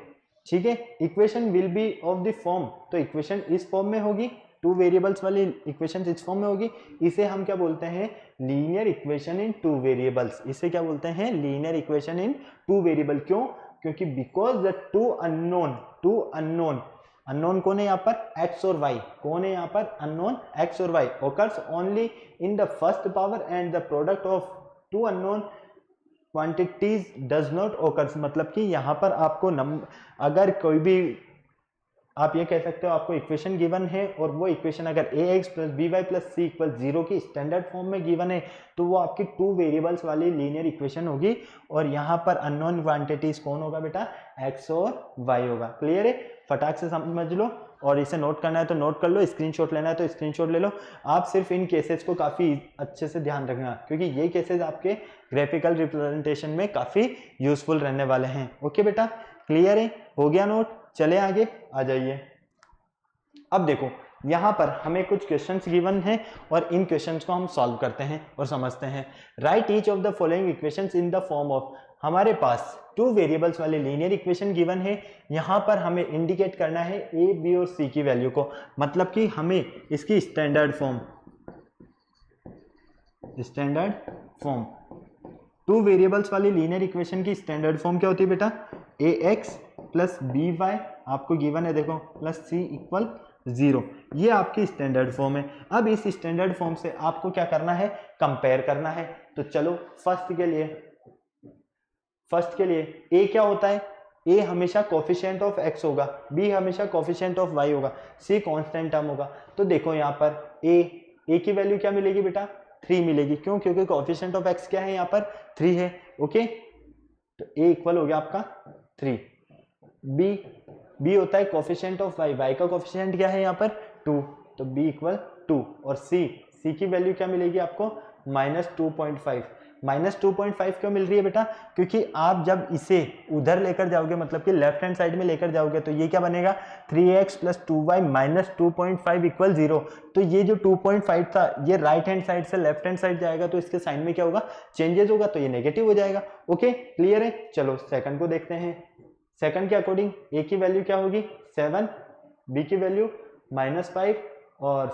ठीक है, equation will be of the form, तो इक्वेशन इस फॉर्म में होगी, टू वेरिएबल्स वाली इक्वेशन इस फॉर्म में होगी। इसे हम क्या बोलते हैं, linear equation in two variables. इसे क्या बोलते हैं, linear equation in two variable. क्यों, क्योंकि because the two unknown unknown कौन है यहाँ पर, x और y, कौन है यहाँ पर, अननोन x और y, occurs only in the first power and the product of two unknown quantities does not occurs। मतलब कि यहाँ पर आपको अगर कोई भी, आप ये कह सकते हो आपको इक्वेशन गिवन है और वो इक्वेशन अगर ax plus B Y plus C equal 0 की स्टैंडर्ड फॉर्म में गिवन है, तो वो आपकी टू वेरिएबल्स वाली लीनियर इक्वेशन होगी। और यहाँ पर अननोन क्वांटिटीज कौन होगा बेटा, x और y होगा। क्लियर है, फटाक से समझ लो, और इसे नोट करना है तो नोट कर लो, स्क्रीनशॉट लेना है तो स्क्रीनशॉट ले लो। आप सिर्फ इन केसेस को काफी अच्छे से ध्यान रखना, क्योंकि ये केसेस आपके ग्राफिकल रिप्रेजेंटेशन में काफी यूजफुल रहने वाले हैं। ओके बेटा, क्लियर है, हो गया नोट, चले आगे आ जाइए। अब देखो यहाँ पर हमें कुछ क्वेश्चंस गिवन हैं और इन क्वेश्चंस को हम सॉल्व करते हैं और समझते हैं। Right each of the following equations in the form of, हमारे पास टू वेरिएबल्स वाले लीनियर इक्वेशन गिवन है। यहाँ पर हमें इंडिकेट करना है ए बी और सी की वैल्यू को, मतलब कि हमें इसकी स्टैंडर्ड फॉर्म टू वेरिएबल्स वाली लीनियर इक्वेशन की स्टैंडर्ड फॉर्म क्या होती है बेटा, ए एक्स प्लस बी वाई आपको गिवन है, देखो, प्लस सी इक्वल 0, ये आपकी स्टैंडर्ड फॉर्म है। अब इस स्टैंडर्ड फॉर्म से आपको क्या करना है, कंपेयर करना है। तो चलो फर्स्ट के लिए ए क्या होता है, ए हमेशा कोफिशिएंट ऑफ एक्स होगा, बी हमेशा कोफिशिएंट ऑफ वाई होगा, सी कांस्टेंट टर्म होगा। तो देखो यहाँ पर ए की वैल्यू क्या मिलेगी बेटा, 3 मिलेगी। क्यों, क्योंकि कोफिशिएंट ऑफ एक्स क्या है यहाँ पर, 3 है। ओके, तो ए इक्वल हो गया आपका 3। बी होता है कोफिशिएंट ऑफ वाई, वाई का कोफिशिएंट क्या है यहाँ पर 2, तो बी इक्वल 2। और सी की वैल्यू क्या मिलेगी आपको, -2.5। -2.5 क्यों मिल रही है बेटा, क्योंकि आप जब इसे उधर लेकर जाओगे, मतलब कि लेफ्ट हैंड साइड में लेकर जाओगे, तो ये क्या बनेगा, 3x plus 2y minus 2.5 equal 0। तो ये जो 2.5 था ये राइट हैंड साइड से लेफ्ट हैंड साइड जाएगा, तो इसके साइन में क्या होगा, चेंजेस होगा, तो ये नेगेटिव हो जाएगा। ओके, क्लियर है। चलो सेकंड को देखते हैं। सेकंड के अकॉर्डिंग ए की वैल्यू क्या होगी, 7, बी की वैल्यू -5 और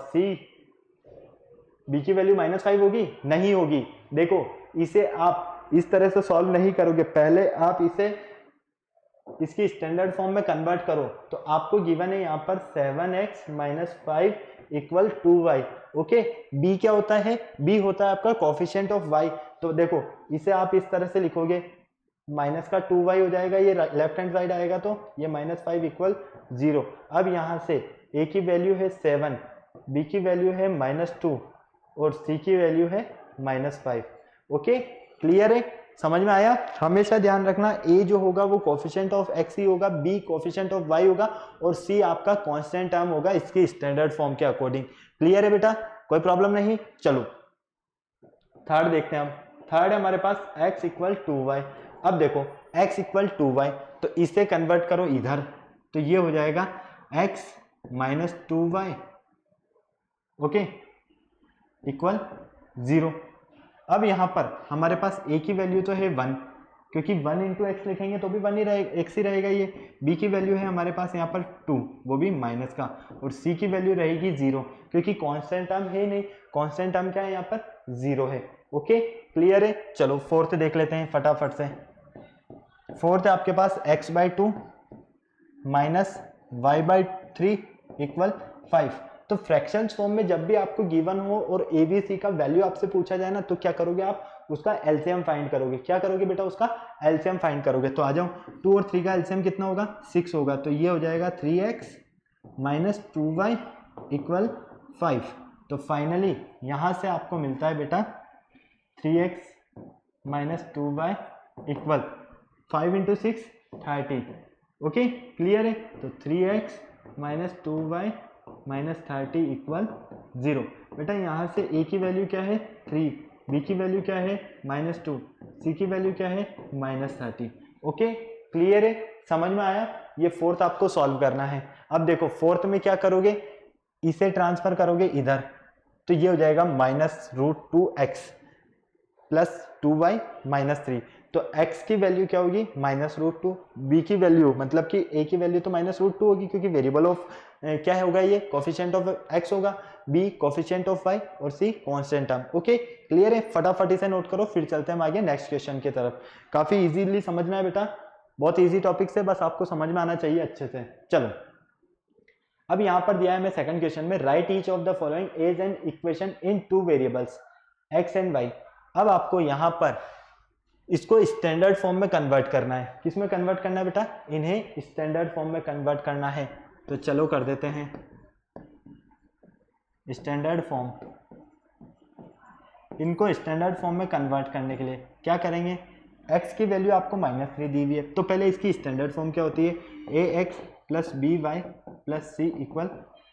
बी की वैल्यू -5 होगी, नहीं होगी। देखो इसे आप इस तरह से सॉल्व नहीं करोगे, पहले आप इसे इसकी स्टैंडर्ड फॉर्म में कन्वर्ट करो। तो आपको गिवन है यहाँ पर 7x - 5 equal 2y। Okay, B क्या होता है, बी होता है आपका कोफिशिएंट ऑफ y। तो देखो इसे आप इस तरह से लिखोगे, माइनस का 2y हो जाएगा, ये लेफ्ट हैंड साइड आएगा, तो ये -5 इक्वल 0। अब यहाँ से a की वैल्यू है 7, b की वैल्यू है -2 और c की वैल्यू है -5। ओके, क्लियर है, समझ में आया। हमेशा ध्यान रखना, a जो होगा वो कोफिशिएंट ऑफ x ही होगा, b कोफिशिएंट ऑफ y होगा और c आपका कांस्टेंट टर्म होगा इसकी स्टैंडर्ड फॉर्म के अकॉर्डिंग। क्लियर है बेटा, कोई प्रॉब्लम नहीं। चलो थर्ड देखते हैं हम। थर्ड है हमारे पास x इक्वल 2y। अब देखो x इक्वल 2y, तो इसे कन्वर्ट करो इधर, तो ये हो जाएगा x minus 2y, okay, equal 0। अब यहाँ पर हमारे पास a की वैल्यू तो है 1, क्योंकि 1 इंटू एक्स लिखेंगे तो भी 1 ही रहेगा, x ही रहेगा ये। b की वैल्यू है हमारे पास यहाँ पर 2, वो भी माइनस का, और c की वैल्यू रहेगी 0, क्योंकि कांस्टेंट टर्म है नहीं, कांस्टेंट टर्म क्या है यहाँ पर 0 है। ओके, क्लियर है। चलो फोर्थ देख लेते हैं फटाफट से। फोर्थ है आपके पास x by 2 minus y by 3 equal 5। तो फ्रैक्शंस फॉर्म में जब भी आपको गिवन हो और ए बी सी का वैल्यू आपसे पूछा जाए ना, तो क्या करोगे आप, उसका एलसीएम फाइंड करोगे। क्या करोगे बेटा, उसका एलसीएम फाइंड करोगे। तो आ जाओ, 2 और 3 का एलसीएम कितना होगा, 6 होगा, तो ये हो जाएगा 3x माइनस 2y इक्वल 5। तो फाइनली यहां से आपको मिलता है बेटा 3x minus 2y equal 5 into 6 30। Okay, clear है। तो 3x minus 2y minus 30 equal 0। बेटा यहाँ से a की वैल्यू क्या है 3, b की वैल्यू क्या है माइनस 2, c की वैल्यू क्या है माइनस 30। ओके, क्लियर है, समझ में आया। ये फोर्थ आपको सॉल्व करना है। अब देखो फोर्थ में क्या करोगे, इसे ट्रांसफर करोगे इधर, तो ये हो जाएगा minus root 2x plus 2y minus 3। तो x की वैल्यू क्या होगी माइनस रूट 2, b की वैल्यू मतलब कि a की वैल्यू तो माइनस रूट 2 होगी, क्योंकि वेरिएबल ऑफ क्या होगा, ये कोफिशिएंट ऑफ x होगा, b कोफिशिएंट ऑफ y और c constant term. Okay, clear है। फटाफट इसे नोट करो, फिर चलते हैं हम आगे नेक्स्ट क्वेश्चन की तरफ। काफी इजीली समझ में आया बेटा, बहुत इजी टॉपिक से, बस आपको समझ में आना चाहिए अच्छे से। चलो, अब यहाँ पर दिया है मैं सेकंड क्वेश्चन में, write each of the following as an equation in 2 variables x and y। अब आपको यहाँ पर इसको स्टैंडर्ड फॉर्म में कन्वर्ट करना है। किस में कन्वर्ट करना है बेटा, इन्हें स्टैंडर्ड फॉर्म में कन्वर्ट करना है। तो चलो कर देते हैं स्टैंडर्ड फॉर्म। इनको स्टैंडर्ड फॉर्म में कन्वर्ट करने के लिए क्या करेंगे, x की वैल्यू आपको माइनस 3 दी हुई है, तो पहले इसकी स्टैंडर्ड फॉर्म क्या होती है, ax plus B Y plus C equal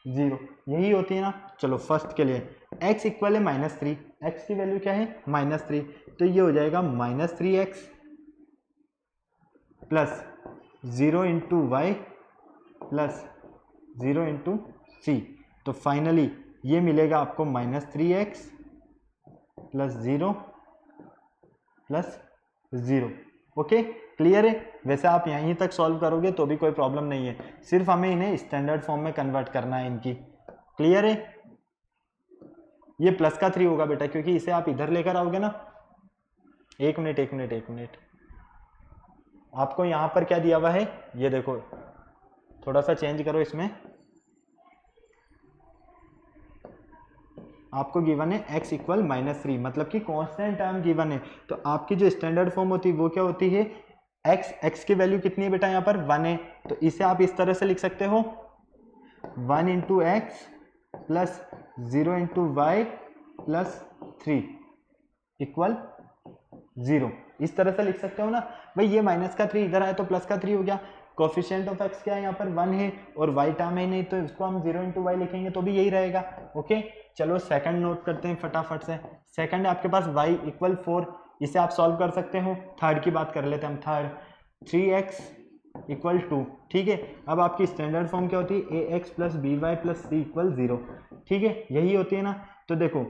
0, यही होती है ना। चलो फर्स्ट के लिए x इक्वल है माइनस 3, x की वैल्यू क्या है माइनस 3, तो ये हो जाएगा minus 3x plus 0 into Y plus 0 into C. तो फाइनली ये मिलेगा आपको minus 3x plus 0 plus 0। Okay, clear है। वैसे आप यहीं तक सॉल्व करोगे तो भी कोई प्रॉब्लम नहीं है, सिर्फ हमें इन्हें स्टैंडर्ड फॉर्म में कन्वर्ट करना है इनकी। क्लियर है। ये प्लस का 3 होगा बेटा, क्योंकि इसे आप इधर लेकर आओगे ना। एक मिनट, आपको यहां पर क्या दिया हुआ है, ये देखो, थोड़ा सा चेंज करो इसमें। आपको गिवन है x इक्वल माइनस 3, मतलब कि कांस्टेंट टर्म गिवन है। तो आपकी जो स्टैंडर्ड फॉर्म होती है वो क्या होती है, x की वैल्यू कितनी है बेटा, यहाँ पर 1 है, तो इसे आप इस तरह से लिख सकते हो 1 into x plus 0 into Y plus 3 equal 0, इस तरह से लिख सकते हो ना भाई। ये माइनस का 3 इधर आया तो प्लस का 3 हो गया। कोफिशिएंट ऑफ x क्या है यहाँ पर 1 है, और y टर्म है नहीं, तो इसको हम 0 इंटू वाई लिखेंगे तो भी यही रहेगा। ओके, चलो सेकंड नोट करते हैं फटाफट से। सेकंड है आपके पास y इक्वल 4, इसे आप सॉल्व कर सकते हो। थर्ड की बात कर लेते हैं हम। थर्ड 3x इक्वल 2, ठीक है। अब आपकी स्टैंडर्ड फॉर्म क्या होती है, ax plus B Y plus C equal 0, ठीक है, यही होती है ना। तो देखो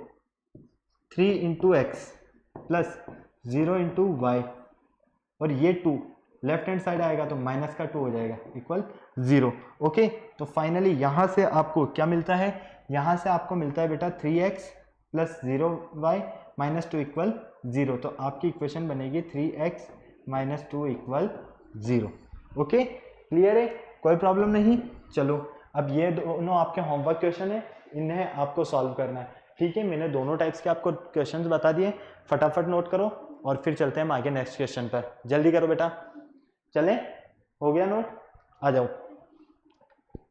3 into x plus 0 into y, और ये 2 लेफ्ट हैंड साइड आएगा तो माइनस का 2 हो जाएगा इक्वल 0। ओके, तो फाइनली यहां से आपको क्या मिलता है, यहां से आपको मिलता है बेटा 3x plus 0y minus 2 equal 0। तो आपकी इक्वेशन बनेगी 3x minus 2 equal 0। Okay, clear है, कोई प्रॉब्लम नहीं। चलो, अब ये दोनों आपके होमवर्क क्वेश्चन है, इन्हें आपको सॉल्व करना है, ठीक है। मैंने दोनों टाइप्स के आपको क्वेश्चंस बता दिए, फटाफट नोट करो और फिर चलते हैं हम आगे नेक्स्ट क्वेश्चन पर। जल्दी करो बेटा, चले, हो गया नोट, आ जाओ।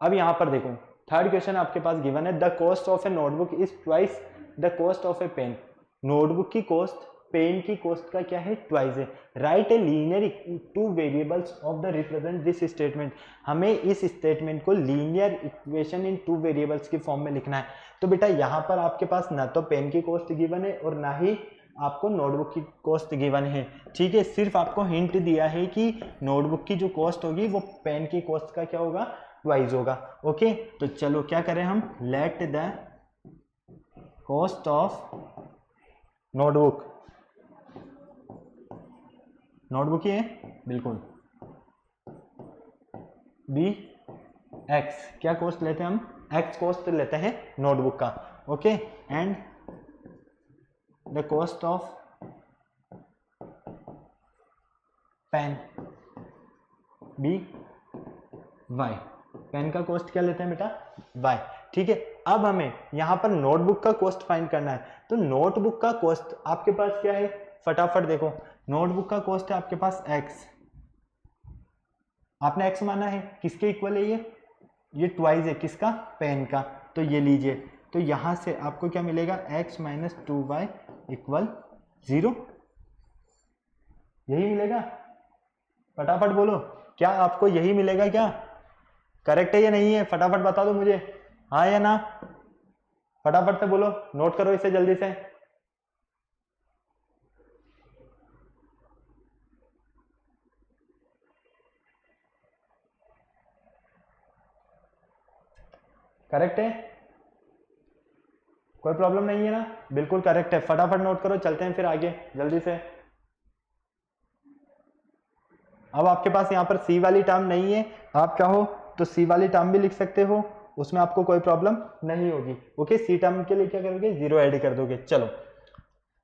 अब यहां पर देखो, थर्ड क्वेश्चन आपके पास गिवन है, the cost of a notebook is twice the cost of a pen. Notebook की कॉस्ट पेन की कॉस्ट का क्या है, ट्वाइस है। Write a linear two variables of the represent this statement. हमें इस स्टेटमेंट को लीनियर इक्वेशन इन 2 वेरिएबल्स की फॉर्म में लिखना है। तो बेटा यहाँ पर आपके पास ना तो पेन की कॉस्ट गिवन है और ना ही आपको नोटबुक की कॉस्ट गिवन है, ठीक है, सिर्फ आपको हिंट दिया है कि नोटबुक की जो कॉस्ट होगी वो पेन की कॉस्ट का क्या होगा, ट्वाइस होगा। ओके, तो चलो क्या करें हम, let the cost of notebook, notebook ही है बिल्कुल, बी एक्स, क्या कॉस्ट लेते हैं हम, एक्स कॉस्ट लेते हैं नोटबुक का। Okay, and the cost of pen, b y, pen का कॉस्ट क्या लेते हैं बेटा, वाई, ठीक है। अब हमें यहां पर नोटबुक का कॉस्ट फाइंड करना है, तो नोटबुक का कॉस्ट आपके पास क्या है, फटाफट देखो, नोटबुक का कॉस्ट है आपके पास एक्स, आपने एक्स माना है, किसके इक्वल है ये ट्वाइस है किसका, पेन का, तो ये लीजिए, तो यहां से आपको क्या मिलेगा, x माइनस 2y इक्वल 0, यही मिलेगा, फटाफट बोलो, क्या आपको यही मिलेगा, क्या करेक्ट है या नहीं है, फटाफट बता दो मुझे, हाँ या ना, फटाफट से बोलो, नोट करो इसे जल्दी से। करेक्ट है, कोई प्रॉब्लम नहीं है ना, बिल्कुल करेक्ट है, फटाफट नोट करो, चलते हैं फिर आगे जल्दी से। अब आपके पास यहाँ पर सी वाली टर्म नहीं है, आप चाहो तो सी वाली टर्म भी लिख सकते हो, उसमें आपको कोई प्रॉब्लम नहीं होगी। ओके, सी टर्म के लिए क्या करोगे, 0 ऐड कर दोगे। चलो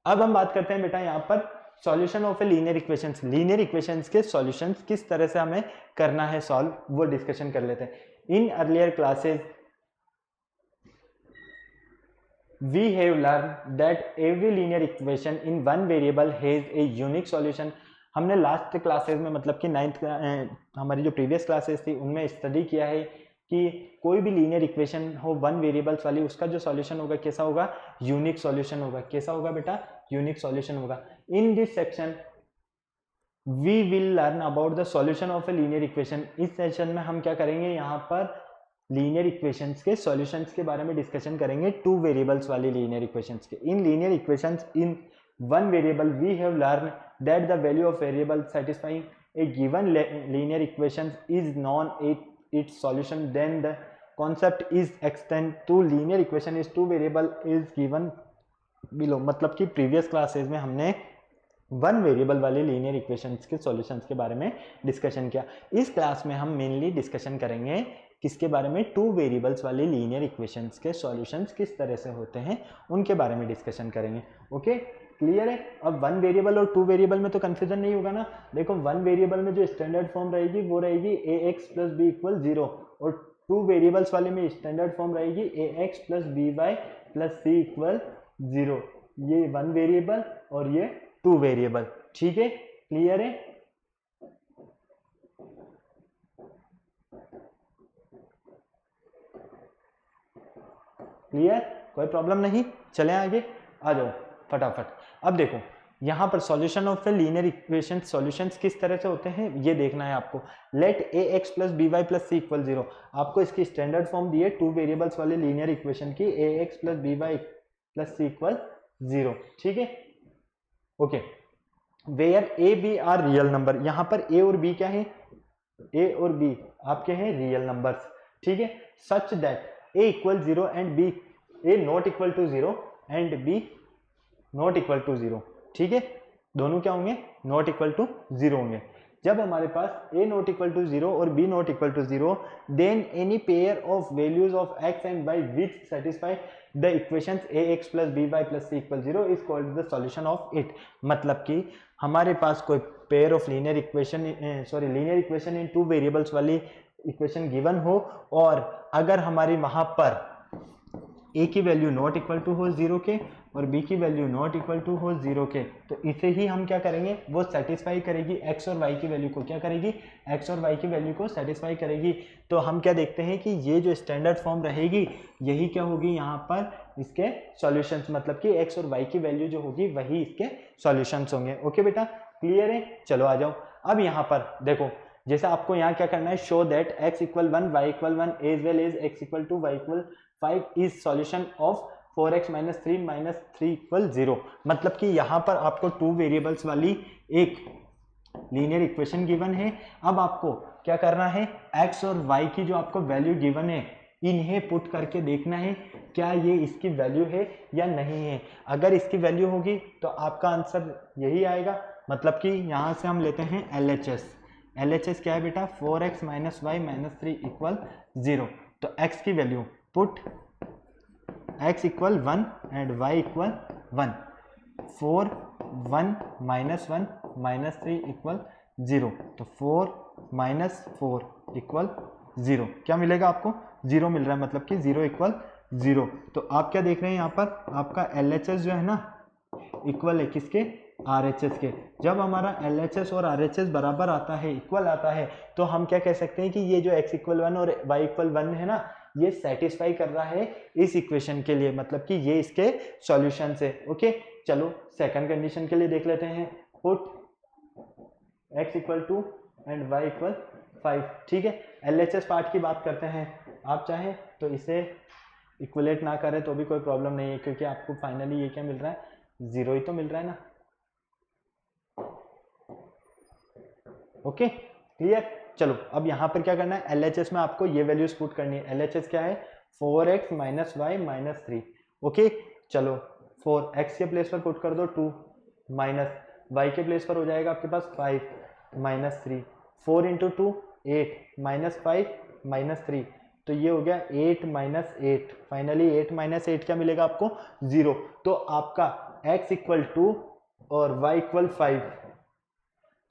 अब हम बात करते हैं बेटा यहाँ पर solution of a linear equations, linear equations के सॉल्यूशंस किस तरह से हमें करना है सॉल्व, वो डिस्कशन कर लेते हैं। In earlier classes we have learned that every linear equation in one variable has a unique solution। हमने लास्ट क्लासेस में मतलब कि हमारी जो प्रीवियस क्लासेस थी उनमें स्टडी किया है कि कोई भी लीनियर इक्वेशन हो वन वेरिएबल्स वाली, उसका जो सॉल्यूशन होगा कैसा होगा, यूनिक सॉल्यूशन होगा। कैसा होगा बेटा, यूनिक सॉल्यूशन होगा। In this section we will learn about the solution of a linear equation. इस सेशन में हम क्या करेंगे, यहाँ पर लीनियर इक्वेशंस के सॉल्यूशंस के बारे में डिस्कशन करेंगे, टू वेरिएबल्स वाली लीनियर इक्वेशंस के। In linear equations in one variable we have learn that the value of variable satisfying a given linear equation is known its solution, then the concept is extend to linear equation is two variable is given below। मतलब कि प्रीवियस क्लासेस में हमने वन वेरिएबल वाले लीनियर इक्वेशंस के सॉल्यूशंस के बारे में डिस्कशन किया। इस क्लास में हम मेनली डिस्कशन करेंगे किसके बारे में, टू वेरिएबल्स वाले लीनियर इक्वेशंस के सॉल्यूशंस किस तरह से होते हैं उनके बारे में डिस्कशन करेंगे। ओके, क्लियर है। अब वन वेरिएबल और टू वेरिएबल में तो कंफ्यूजन नहीं होगा ना। देखो वन वेरिएबल में जो स्टैंडर्ड फॉर्म रहेगी वो रहेगी ax प्लस बी इक्वल 0, और टू वेरिएबल्स वाले में स्टैंडर्ड फॉर्म रहेगी ax plus B Y plus C equal 0। ये वन वेरिएबल और ये टू वेरिएबल, ठीक है, क्लियर है। क्लियर, कोई प्रॉब्लम नहीं, चलें आगे, आ जाओ फटाफट। अब देखो यहां पर solution of a linear equation solutions किस तरह से होते हैं ये देखना है आपको। Let A X plus B Y plus C equal 0, आपको इसकी स्टैंडर्ड फॉर्म दी है टू वेरिएबल्स वाले लीनियर इक्वेशन की, A X plus B Y plus C equal 0, ठीक है। Okay, where A B are real number, यहां पर ए और बी क्या है, ए और बी आपके हैं रियल नंबर्स, ठीक है। Such that a equal 0 and b, a not equal to 0 and b not equal to 0, ठीक है, दोनों क्या होंगे, नॉट इक्वल टू 0 होंगे। जब हमारे पास a नॉट इक्वल टू 0 और b not equal to 0, then any pair of values of x and y which satisfy the equations ax plus by plus c equal 0 is called the solution of it. मतलब कि हमारे पास कोई pair of linear equation linear equation in two variables वाली इक्वेशन गिवन हो, और अगर हमारी वहां पर a की वैल्यू नॉट इक्वल टू हो 0 के और b की वैल्यू नॉट इक्वल टू हो 0 के, तो इसे ही हम क्या करेंगे, वो सेटिस्फाई करेगी x और y की वैल्यू को, क्या करेगी, x और y की वैल्यू को सेटिस्फाई करेगी। तो हम क्या देखते हैं कि ये जो स्टैंडर्ड फॉर्म रहेगी यही क्या होगी यहाँ पर इसके सॉल्यूशंस, मतलब कि x और y की वैल्यू जो होगी वही इसके सॉल्यूशंस होंगे। ओके बेटा, क्लियर है, चलो आ जाओ। अब यहाँ पर देखो, जैसे आपको यहाँ क्या करना है, show that x equal 1 y equal 1 as well as x equal to y equal 5 is solution of 4x minus 3 equal 0, मतलब कि यहाँ पर आपको 2 वेरिएबल्स वाली एक लीनियर इक्वेशन गिवन है। अब आपको क्या करना है, x और y की जो आपको वैल्यू गिवन है इन्हें पुट करके देखना है क्या ये इसकी वैल्यू है या नहीं है। अगर इसकी वैल्यू होगी तो आपका आंसर यही आएगा, मतलब कि यहाँ से हम लेते हैं LHS। LHS क्या है बेटा, 4x minus Y minus 3 equal 0। तो x की value put x equal 1 and y equal 1, 4 1 minus 1 minus 3 equal 0। तो 4 माइनस 4 इक्वल 0, क्या मिलेगा आपको, 0 मिल रहा है, मतलब कि 0 इक्वल 0। तो आप क्या देख रहे हैं यहाँ पर, आपका LHS जो है ना इक्वल है किसके, RHS के। जब हमारा LHS और RHS बराबर आता है, इक्वल आता है, तो हम क्या कह सकते हैं कि ये जो x इक्वल 1 और y इक्वल 1 है ना, ये सेटिस्फाई कर रहा है इस इक्वेशन के लिए, मतलब कि ये इसके सॉल्यूशन से। ओके, चलो सेकंड कंडीशन के लिए देख लेते हैं। Put x equal 2 and y equal 5। ठीक है, LHS पार्ट की बात करते हैं। आप चाहें तो इसे इक्वलेट ना करें तो भी कोई प्रॉब्लम नहीं है, क्योंकि आपको फाइनली ये क्या मिल रहा है, 0 ही तो मिल रहा है ना। Okay clear. चलो अब यहाँ पर क्या करना है, LHS में आपको ये वैल्यूज पुट करनी है। LHS क्या है, 4x minus Y minus 3। Okay चलो 4x के प्लेस पर पुट कर दो 2, माइनस y के प्लेस पर हो जाएगा आपके पास 5 माइनस 3, 4 इंटू 2 8 माइनस 5 माइनस 3, तो ये हो गया 8 माइनस 8। फाइनली 8 माइनस 8 क्या मिलेगा आपको, 0। तो आपका x इक्वल 2 और y इक्वल 5,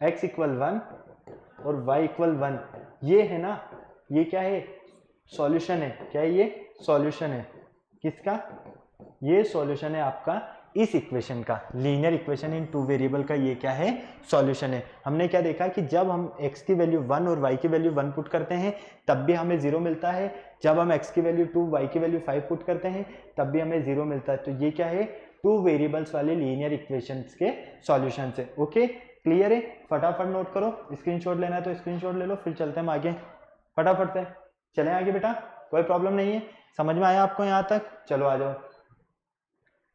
x इक्वल 1 और y इक्वल 1, ये है ना, ये क्या है, सॉल्यूशन है। क्या है ये, सॉल्यूशन है किसका, ये सॉल्यूशन है आपका इस इक्वेशन का, लीनियर इक्वेशन इन 2 वेरिएबल का ये क्या है, सॉल्यूशन है। हमने क्या देखा कि जब हम x की वैल्यू 1 और y की वैल्यू 1 पुट करते हैं तब भी हमें 0 मिलता है, जब हम x की वैल्यू 2 y की वैल्यू 5 पुट करते हैं तब भी हमें 0 मिलता है। तो ये क्या है, 2 वेरिएबल्स वाले लीनियर इक्वेशंस के सॉल्यूशन है। ओके क्लियर है, फटाफट नोट करो, स्क्रीनशॉट लेना है तो स्क्रीनशॉट ले लो, फिर चलते हैं हम आगे, फटाफट से चलें आगे बेटा, कोई प्रॉब्लम नहीं है। समझ में आया आपको यहाँ तक, चलो आ जाओ।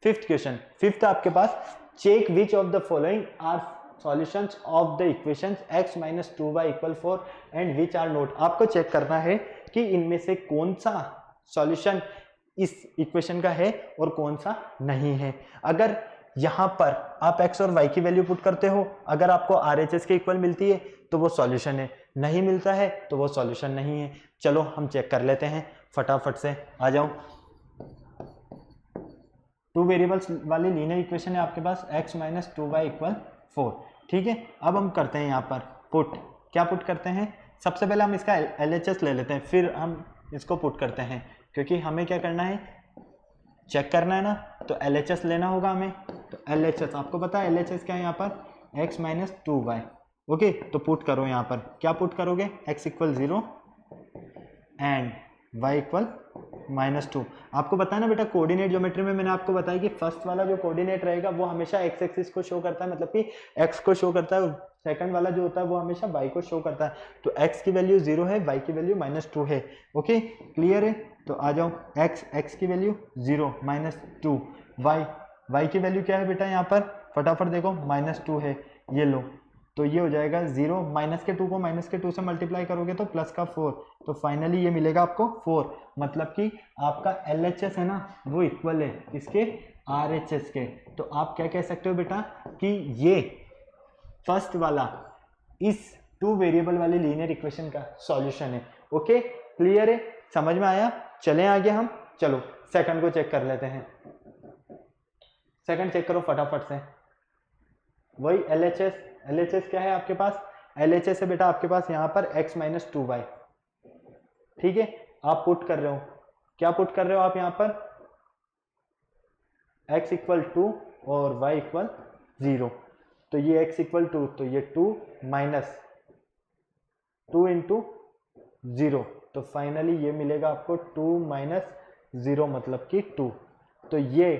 फिफ्थ क्वेश्चन, फिफ्थ आपके पास, check which of the following are solutions of the equations x minus 2y equal 4 and which are not. आपको चेक करना है कि इनमें से कौन सा सॉल्यूशन इस इक्वेशन का है और कौन सा नहीं है। अगर यहाँ पर आप x और y की वैल्यू पुट करते हो, अगर आपको RHS के इक्वल मिलती है तो वो सॉल्यूशन है, नहीं मिलता है तो वो सॉल्यूशन नहीं है। चलो हम चेक कर लेते हैं फटाफट से, आ जाओ। 2 वेरिएबल्स वाली लीनियर इक्वेशन है आपके पास, x माइनस 2y इक्वल 4। ठीक है, अब हम करते हैं यहाँ पर पुट, क्या पुट करते हैं, सबसे पहले हम इसका LHS ले लेते हैं, फिर हम इसको पुट करते हैं, क्योंकि हमें क्या करना है, चेक करना है ना, तो LHS लेना होगा हमें। तो LHS आपको पता है LHS क्या है यहाँ पर, x माइनस 2y। ओके तो पुट करो यहाँ पर, क्या पुट करोगे, x equal 0 and y equal minus 2। आपको पता है ना बेटा, कोऑर्डिनेट ज्योमेट्री में मैंने आपको बताया कि फर्स्ट वाला जो कोऑर्डिनेट रहेगा वो हमेशा x एक्सिस को शो करता है, मतलब कि x को शो करता है, सेकंड वाला जो होता है वो हमेशा y को शो करता है। तो x की वैल्यू 0 है, y की वैल्यू माइनस 2 है। ओके क्लियर है, तो आ जाओ, x की वैल्यू 0 माइनस 2, y की वैल्यू क्या है बेटा, यहाँ पर फटाफट देखो माइनस 2 है, ये लो, तो ये हो जाएगा 0, माइनस के 2 को माइनस के 2 से मल्टीप्लाई करोगे तो प्लस का 4, तो फाइनली ये मिलेगा आपको 4, मतलब कि आपका LHS है ना वो इक्वल है इसके RHS के। तो आप क्या कह सकते हो बेटा कि ये फर्स्ट वाला इस 2 वेरिएबल वाले लीनियर इक्वेशन का सॉल्यूशन है। ओके क्लियर है, समझ में आया, चलें आगे हम, चलो सेकंड को चेक कर लेते हैं। सेकंड चेक करो फटाफट से, वही LHS क्या है आपके पास, LHS है बेटा आपके पास यहाँ पर x माइनस 2y। ठीक है, आप पुट कर रहे हो, क्या पुट कर रहे हो आप यहाँ पर, x इक्वल 2 और y इक्वल 0। तो ये x इक्वल 2, तो ये 2 माइनस 2 इंटू 0, तो फाइनली ये मिलेगा आपको 2 माइनस 0 मतलब कि 2। तो ये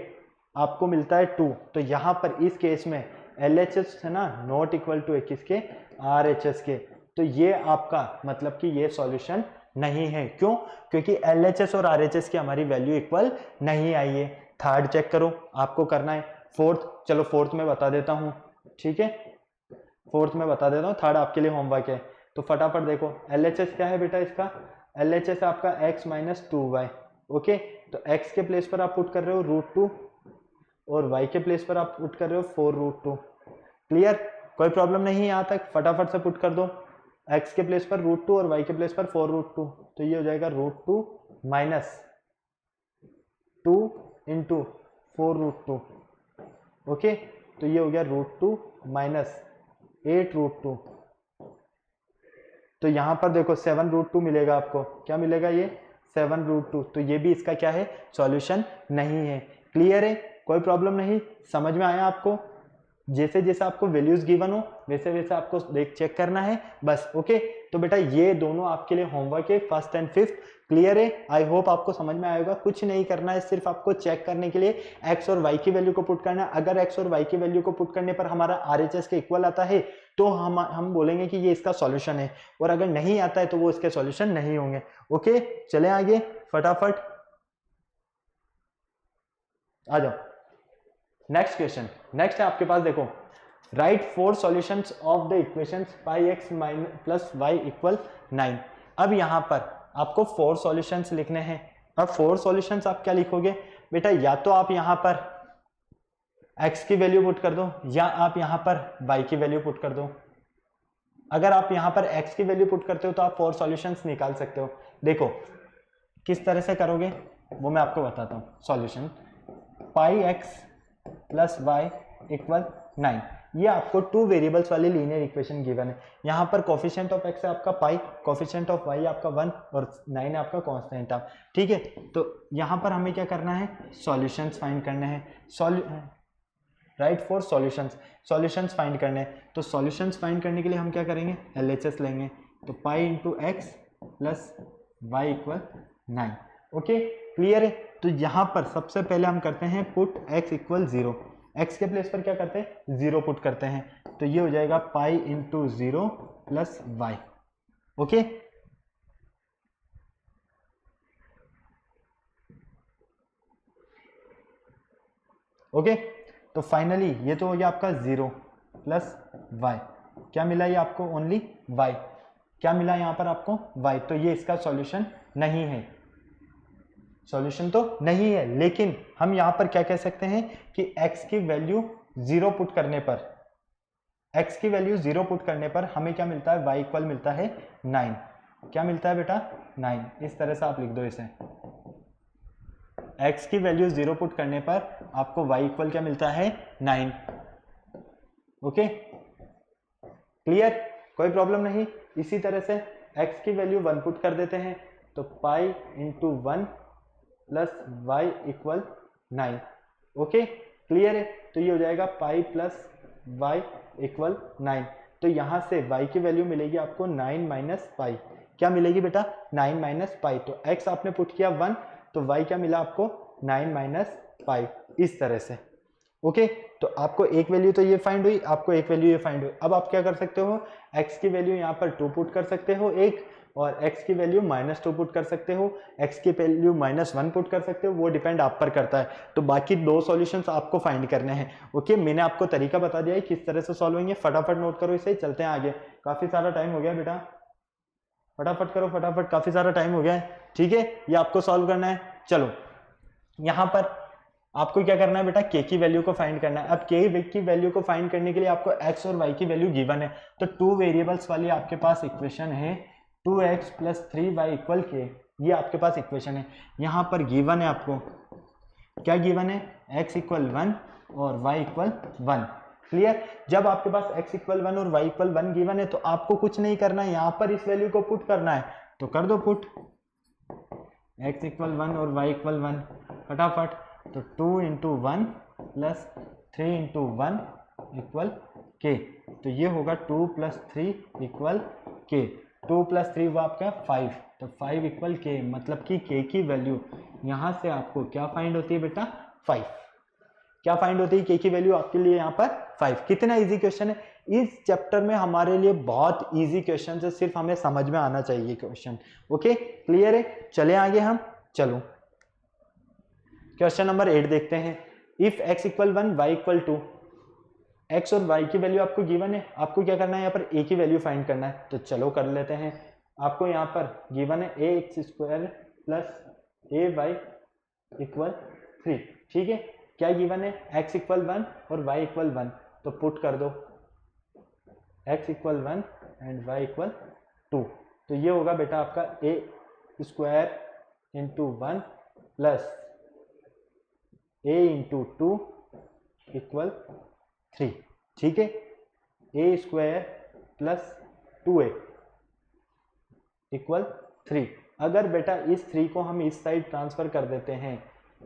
आपको मिलता है 2। तो यहाँ पर इस केस में LHS है ना नॉट इक्वल टू किसके, RHS के। तो ये आपका मतलब कि ये सॉल्यूशन नहीं है, क्यों, क्योंकि LHS और RHS की हमारी वैल्यू इक्वल नहीं आई है। थर्ड चेक करो, आपको करना है फोर्थ, चलो फोर्थ में बता देता हूँ, ठीक है, फोर्थ में बता देता हूँ, थर्ड आपके लिए होमवर्क है। तो फटाफट देखो LHS क्या है बेटा, इसका LHS आपका x माइनस 2y। ओके, तो x के प्लेस पर आप पुट कर रहे हो √2 और y के प्लेस पर आप पुट कर रहे हो 4√2। क्लियर, कोई प्रॉब्लम नहीं है यहाँ तक, फटाफट से पुट कर दो, x के प्लेस पर √2 और y के प्लेस पर 4√2, तो ये हो जाएगा √2 माइनस 2 इंटू 4√2। ओके, तो ये हो गया √2 माइनस 8√2। तो यहां पर देखो 7√2 मिलेगा आपको, क्या मिलेगा ये 7√2, तो ये भी इसका क्या है, सॉल्यूशन नहीं है। क्लियर है, कोई प्रॉब्लम नहीं, समझ में आया आपको? जैसे जैसे आपको वैल्यूज गिवन हो वैसे वैसे आपको देख चेक करना है बस। ओके, तो बेटा ये दोनों आपके लिए होमवर्क है, फर्स्ट एंड फिफ्थ। क्लियर है, आई होप आपको समझ में आएगा। कुछ नहीं करना है, सिर्फ आपको चेक करने के लिए x और y की वैल्यू को पुट करना है। अगर x और y की वैल्यू को पुट करने पर हमारा RHS के इक्वल आता है तो हम बोलेंगे कि ये इसका सॉल्यूशन है, और अगर नहीं आता है तो वो इसके सॉल्यूशन नहीं होंगे। ओके, चले आगे फटाफट आ जाओ। नेक्स्ट क्वेश्चन, नेक्स्ट है आपके पास, देखो write 4 solutions of the equations pi x plus y equal 9। अब यहां पर आपको 4 सॉल्यूशंस लिखने हैं। अब 4 सॉल्यूशंस आप क्या लिखोगे बेटा, या तो आप यहां पर x की वैल्यू पुट कर दो या आप यहां पर y की वैल्यू पुट कर दो। अगर आप यहां पर x की वैल्यू पुट करते हो तो आप 4 सॉल्यूशंस निकाल सकते हो। देखो किस तरह से करोगे वो मैं आपको बताता हूं। सॉल्यूशन पाई x प्लस वाई इक्वल 9, ये आपको 2 वेरिएबल्स वाली लीनियर इक्वेशन गिवन है। यहाँ पर कोफिशिएंट ऑफ x है आपका पाई, कोफिशिएंट ऑफ y आपका 1 और 9 है आपका कांस्टेंट आप, ठीक है। तो यहाँ पर हमें क्या करना है, सॉल्यूशंस फाइंड करने हैं। राइट 4 सॉल्यूशंस फाइंड करने हैं। तो सॉल्यूशंस फाइंड करने के लिए हम क्या करेंगे, LHS लेंगे। तो pi into x plus y equal 9। Okay, clear है। तो यहाँ पर सबसे पहले हम करते हैं पुट x इक्वल 0, x के प्लेस पर क्या करते हैं 0 पुट करते हैं। तो ये हो जाएगा pi into 0 plus y. Okay, okay, तो फाइनली ये तो हो गया आपका 0 प्लस वाई, क्या मिला ये आपको, ओनली y। क्या मिला यहाँ पर आपको y, तो ये इसका सॉल्यूशन नहीं है, सॉल्यूशन तो नहीं है। लेकिन हम यहां पर क्या कह सकते हैं कि x की वैल्यू 0 पुट करने पर, x की वैल्यू 0 पुट करने पर हमें क्या मिलता है, y इक्वल मिलता है 9। क्या मिलता है बेटा 9, इस तरह से आप लिख दो इसे। x की वैल्यू 0 पुट करने पर आपको y इक्वल क्या मिलता है 9। ओके, क्लियर, कोई प्रॉब्लम नहीं। इसी तरह से x की वैल्यू 1 पुट कर देते हैं, तो pi into 1 plus y equal 9। Okay, clear है। तो ये हो जाएगा पाई प्लस वाई इक्वल 9। तो यहां से y की वैल्यू मिलेगी आपको 9 माइनस पाई। क्या मिलेगी बेटा 9 माइनस पाई। तो x आपने पुट किया 1, तो y क्या मिला आपको 9 माइनस पाई, इस तरह से। ओके, तो आपको एक वैल्यू तो ये फाइंड हुई, आपको एक वैल्यू ये फाइंड हुई। अब आप क्या कर सकते हो, x की वैल्यू यहाँ पर 2 पुट कर सकते हो एक, और x की वैल्यू -2 पुट कर सकते हो, x की वैल्यू -1 पुट कर सकते हो, वो डिपेंड आप पर करता है। तो बाकी 2 सॉल्यूशंस आपको फाइंड करने हैं। ओके, मैंने आपको तरीका बता दिया है किस तरह से सॉल्व होंगे, फटाफट नोट करो इसे, चलते हैं आगे। काफी सारा टाइम हो गया बेटा, फटाफट करो फटाफट, काफी सारा टाइम हो गया है, ठीक है। ये आपको सॉल्व करना है। चलो यहाँ पर आपको क्या करना है बेटा, k की वैल्यू को फाइंड करना है। अब k की वैल्यू को फाइंड करने के लिए आपको x और y की वैल्यू गिवन है। तो 2 वेरिएबल्स वाली आपके पास इक्वेशन है 2x plus 3y equal k, ये आपके पास इक्वेशन है। यहाँ पर गिवन है आपको, क्या गिवन है, x इक्वल 1 और y इक्वल 1। क्लियर, जब आपके पास x इक्वल 1 और y इक्वल 1 गिवन है तो आपको कुछ नहीं करना है, यहाँ पर इस वैल्यू को पुट करना है। तो कर दो पुट, x इक्वल 1 और y इक्वल 1, फटाफट। तो 2 into 1 plus 3 into 1 equal k, तो ये होगा 2 प्लस 3 इक्वल k। 2 प्लस 3 वो आपका 5, तो 5 इक्वल k, मतलब कि k की वैल्यू यहाँ से आपको क्या फाइंड होती है बेटा 5। क्या फाइंड होती है, k की वैल्यू आपके लिए यहाँ पर 5। कितना इजी क्वेश्चन है, इस चैप्टर में हमारे लिए बहुत इजी क्वेश्चन है, सिर्फ हमें समझ में आना चाहिए क्वेश्चन। ओके, क्लियर है, चले आगे हम, चलो क्वेश्चन नंबर 8 देखते हैं। If x equal 1 y equal 2, x और y की वैल्यू आपको गिवन है, आपको क्या करना है यहाँ पर a की वैल्यू फाइंड करना है। तो चलो कर लेते हैं। आपको यहाँ पर गिवन है ax square plus ay equal 3, ठीक है। क्या गिवन है, x इक्वल 1 और y इक्वल 1, तो पुट कर दो x equal 1 and y equal 2। तो ये होगा बेटा आपका a square into 1 plus a into 2 equal 3, ठीक है। a square plus 2a equal 3। अगर बेटा इस 3 को हम इस साइड ट्रांसफर कर देते हैं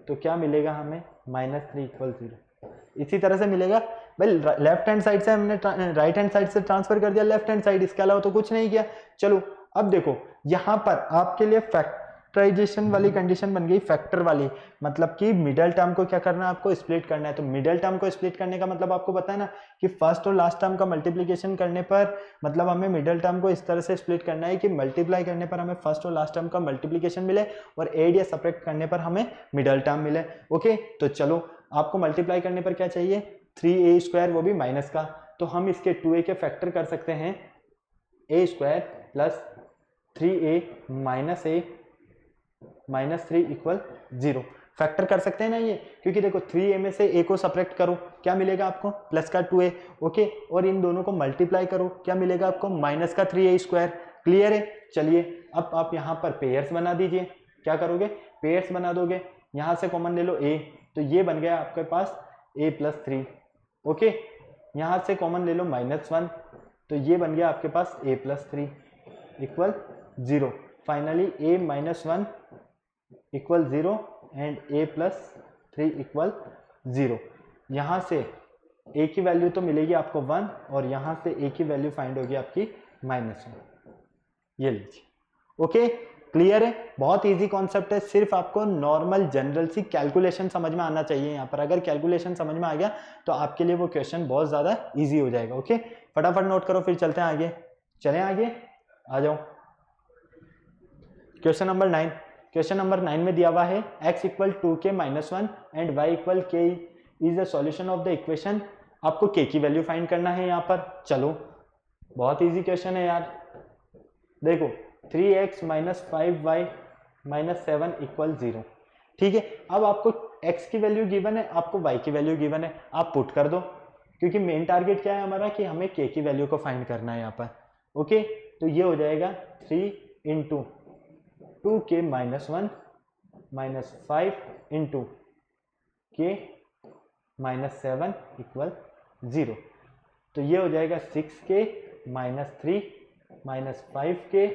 तो क्या मिलेगा हमें, -3 इक्वल 0। इसी तरह से मिलेगा भाई, लेफ्ट हैंड साइड से हमने राइट हैंड साइड से ट्रांसफर कर दिया लेफ्ट हैंड साइड, इसके अलावा तो कुछ नहीं किया। चलो अब देखो यहां पर आपके लिए फैक्टराइजेशन वाली कंडीशन बन गई, फैक्टर वाली, मतलब कि मिडिल टर्म को क्या करना है, आपको स्प्लिट करना है। तो मिडिल टर्म को स्प्लिट करने का मतलब आपको पता है ना कि फर्स्ट और लास्ट टर्म का मल्टीप्लीकेशन करने पर, मतलब हमें मिडिल टर्म को इस तरह से स्प्लिट करना है कि मल्टीप्लाई करने पर हमें फर्स्ट और लास्ट टर्म का मल्टीप्लीकेशन मिले और एड या सब्ट्रैक्ट करने पर हमें मिडिल टर्म मिले। ओके, तो चलो आपको मल्टीप्लाई करने पर क्या चाहिए, 3a स्क्वायर, वो भी माइनस का। तो हम इसके 2a के फैक्टर कर सकते हैं, a square plus 3a minus a minus 3 equal 0। Factor कर सकते हैं ना ये, क्योंकि देखो 3a में से a को सब्ट्रैक्ट करो, क्या मिलेगा आपको, प्लस का 2a। ओके, और इन दोनों को मल्टीप्लाई करो, क्या मिलेगा आपको, माइनस का 3a स्क्वायर। क्लियर है। चलिए अब आप यहाँ पर पेयर्स बना दीजिए। क्या करोगे, पेयर्स बना दोगे, यहाँ से कॉमन ले लो a, तो ये बन गया आपके पास a प्लस 3। ओके, यहाँ से कॉमन ले लो -1, तो ये बन गया आपके पास a plus 3 equal 0। Finally a minus 1 equal 0 and a plus 3 equal 0। यहाँ से a की वैल्यू तो मिलेगी आपको 1 और यहाँ से a की वैल्यू फाइंड होगी आपकी -1। ये लीजिए। ओके, क्लियर है। बहुत इजी कॉन्सेप्ट है, सिर्फ आपको नॉर्मल जनरल सी कैलकुलेशन समझ में आना चाहिए यहाँ पर। अगर कैलकुलेशन समझ में आ गया तो आपके लिए वो क्वेश्चन बहुत ज्यादा इजी हो जाएगा। ओके, फटाफट नोट करो, फिर चलते हैं आगे। चलें आगे, आ जाओ। Question number 9। क्वेश्चन नंबर 9 में दिया हुआ है x equal 2k minus 1 and y equal k is the solution of the equation. आपको k की वैल्यू फाइंड करना है यहाँ पर। चलो बहुत इजी क्वेश्चन है यार। देखो 3x minus 5y minus 7 equal 0, ठीक है। अब आपको x की वैल्यू गिवन है, आपको y की वैल्यू गिवन है, आप पुट कर दो, क्योंकि मेन टारगेट क्या है हमारा कि हमें k की वैल्यू को फाइंड करना है यहाँ पर। ओके, तो ये हो जाएगा 3 into 2k minus 1 minus 5 into k minus 7 equal 0। तो ये हो जाएगा 6k minus 3 minus 5k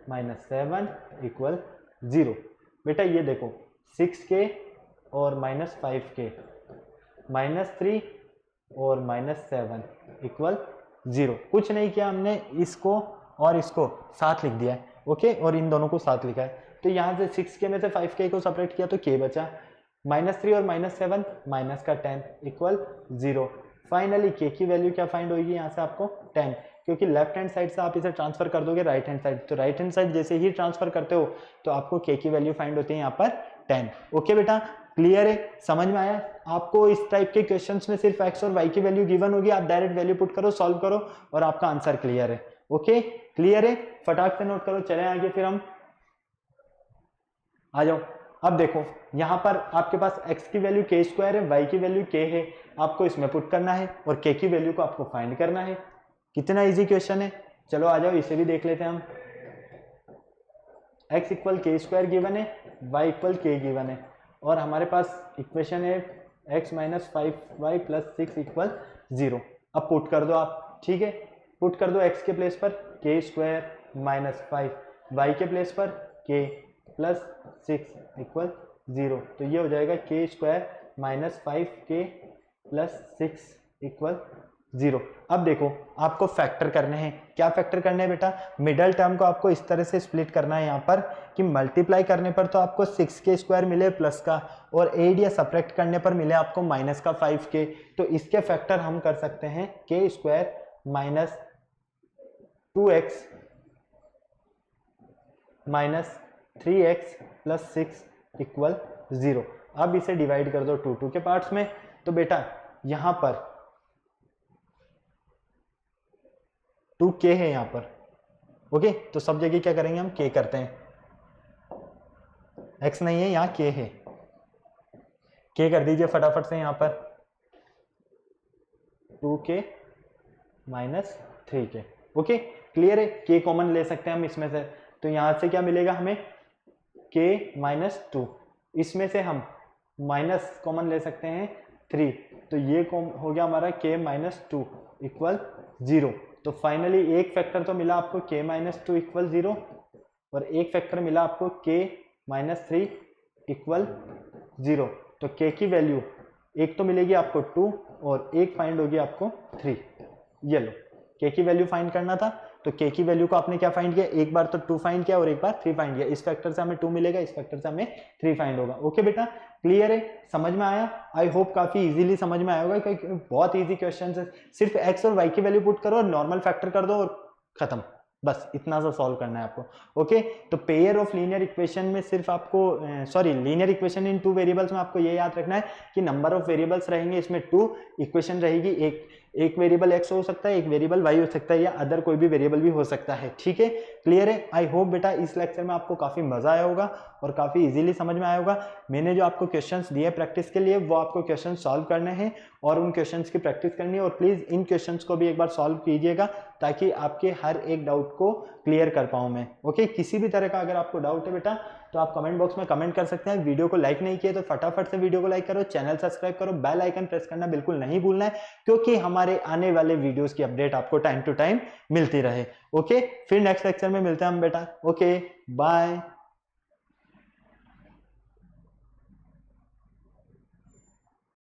minus 7 equal 0। बेटा ये देखो 6k और माइनस 5k माइनस 3 और माइनस 7 इक्वल 0। कुछ नहीं किया हमने, इसको और इसको साथ लिख दिया है। ओके, और इन दोनों को साथ लिखा है। तो यहाँ से 6k में से 5k को सेपरेट किया तो k बचा, -3 और -7 माइनस का 10 इक्वल 0। फाइनली k की वैल्यू क्या फाइंड होगी यहाँ से आपको 10, क्योंकि लेफ्ट हैंड साइड से आप इसे ट्रांसफर कर दोगे राइट हैंड साइड, तो राइट हैंड साइड जैसे ही ट्रांसफर करते हो तो आपको k की वैल्यू फाइंड होती है यहाँ पर 10। ओके बेटा, क्लियर है, समझ में आया। आपको इस टाइप के क्वेश्चंस में सिर्फ x और y की वैल्यू गिवन होगी, आप डायरेक्ट वैल्यू पुट करो, सॉल्व करो और आपका आंसर क्लियर है। ओके, क्लियर है, फटाक से नोट करो। चले आगे, फिर हम आ जाओ। अब देखो यहाँ पर आपके पास x की वैल्यू k स्क्वायर है, y की वैल्यू k है, आपको इसमें पुट करना है और k की वैल्यू को आपको फाइंड करना है। कितना इजी क्वेश्चन है। चलो आ जाओ, इसे भी देख लेते हैं हम। x equal k square given है, y इक्वल k गिवन है और हमारे पास इक्वेशन है x minus 5y plus 6 equal 0। अब पुट कर दो आप, ठीक है। पुट कर दो x के प्लेस पर k स्क्वायर माइनस 5, y के प्लेस पर k प्लस 6 इक्वल 0। तो ये हो जाएगा k square minus 5k plus 6 equal 0। अब देखो आपको फैक्टर करने हैं। क्या फैक्टर करने हैं बेटा, मिडल टर्म को आपको इस तरह से स्प्लिट करना है यहाँ पर कि मल्टीप्लाई करने पर तो आपको 6k स्क्वायर मिले प्लस का, और एड या सब्ट्रैक्ट करने पर मिले आपको माइनस का 5k। तो इसके फैक्टर हम कर सकते हैं k square minus 2x minus 3x plus 6 equal 0। अब इसे डिवाइड कर दो 2 के पार्ट्स में, तो बेटा यहां पर 2k है यहां पर। ओके, तो सब जगह क्या करेंगे हम, k करते हैं, x नहीं है यहाँ k है, k कर दीजिए फटाफट से यहां पर 2k minus 3k। Okay, clear है, k कॉमन ले सकते हैं हम इसमें से, तो यहां से क्या मिलेगा हमें k माइनस 2, इसमें से हम माइनस कॉमन ले सकते हैं 3, तो ये हो गया हमारा k माइनस 2 इक्वल 0। तो फाइनली एक फैक्टर तो मिला आपको k माइनस 2 इक्वल 0 और एक फैक्टर मिला आपको k माइनस 3 इक्वल 0। तो k की वैल्यू एक तो मिलेगी आपको 2 और एक फाइंड होगी आपको 3। ये लो, k की वैल्यू फाइंड करना था, तो k की वैल्यू को आपने क्या फाइंड किया, एक बार तो 2 फाइंड किया और एक बार 3 फाइंड किया। इस फैक्टर से हमें 2 मिलेगा, इस फैक्टर से हमें 3 फाइंड होगा। ओके बेटा, क्लियर है, समझ में आया? आई होप काफी इजीली समझ में आया होगा, क्योंकि बहुत इजी क्वेश्चन है। सिर्फ x और y की वैल्यू पुट करो और नॉर्मल फैक्टर कर दो और खत्म, बस इतना सा सॉल्व करना है आपको। ओके, तो पेयर ऑफ लीनियर इक्वेशन में सिर्फ आपको लीनियर इक्वेशन इन 2 वेरिएबल्स में आपको ये याद रखना है कि नंबर ऑफ वेरिएबल्स रहेंगे इसमें 2, इक्वेशन रहेगी एक वेरिएबल x हो सकता है, एक वेरिएबल y हो सकता है, या अदर कोई भी वेरिएबल भी हो सकता है। ठीक है, क्लियर है? आई होप बेटा इस लेक्चर में आपको काफी मजा आया होगा और काफी इजीली समझ में आया होगा। मैंने जो आपको क्वेश्चंस दिए प्रैक्टिस के लिए, वो आपको क्वेश्चन सॉल्व करने हैं और उन क्वेश्चंस की प्रैक्टिस करनी है, और प्लीज इन क्वेश्चंस को भी एक बार सॉल्व कीजिएगा ताकि आपके हर एक डाउट को क्लियर कर पाऊं मैं। ओके, किसी भी तरह का अगर आपको डाउट है बेटा तो आप कमेंट बॉक्स में कमेंट कर सकते हैं। वीडियो को लाइक नहीं किया तो फटाफट से वीडियो को लाइक करो, चैनल सब्सक्राइब करो, बेल आइकन प्रेस करना बिल्कुल नहीं भूलना है, क्योंकि हमारे आने वाले वीडियोस की अपडेट आपको टाइम टू टाइम मिलती रहे। ओके, फिर नेक्स्ट लेक्चर में मिलते हैं हम बेटा। Okay, bye.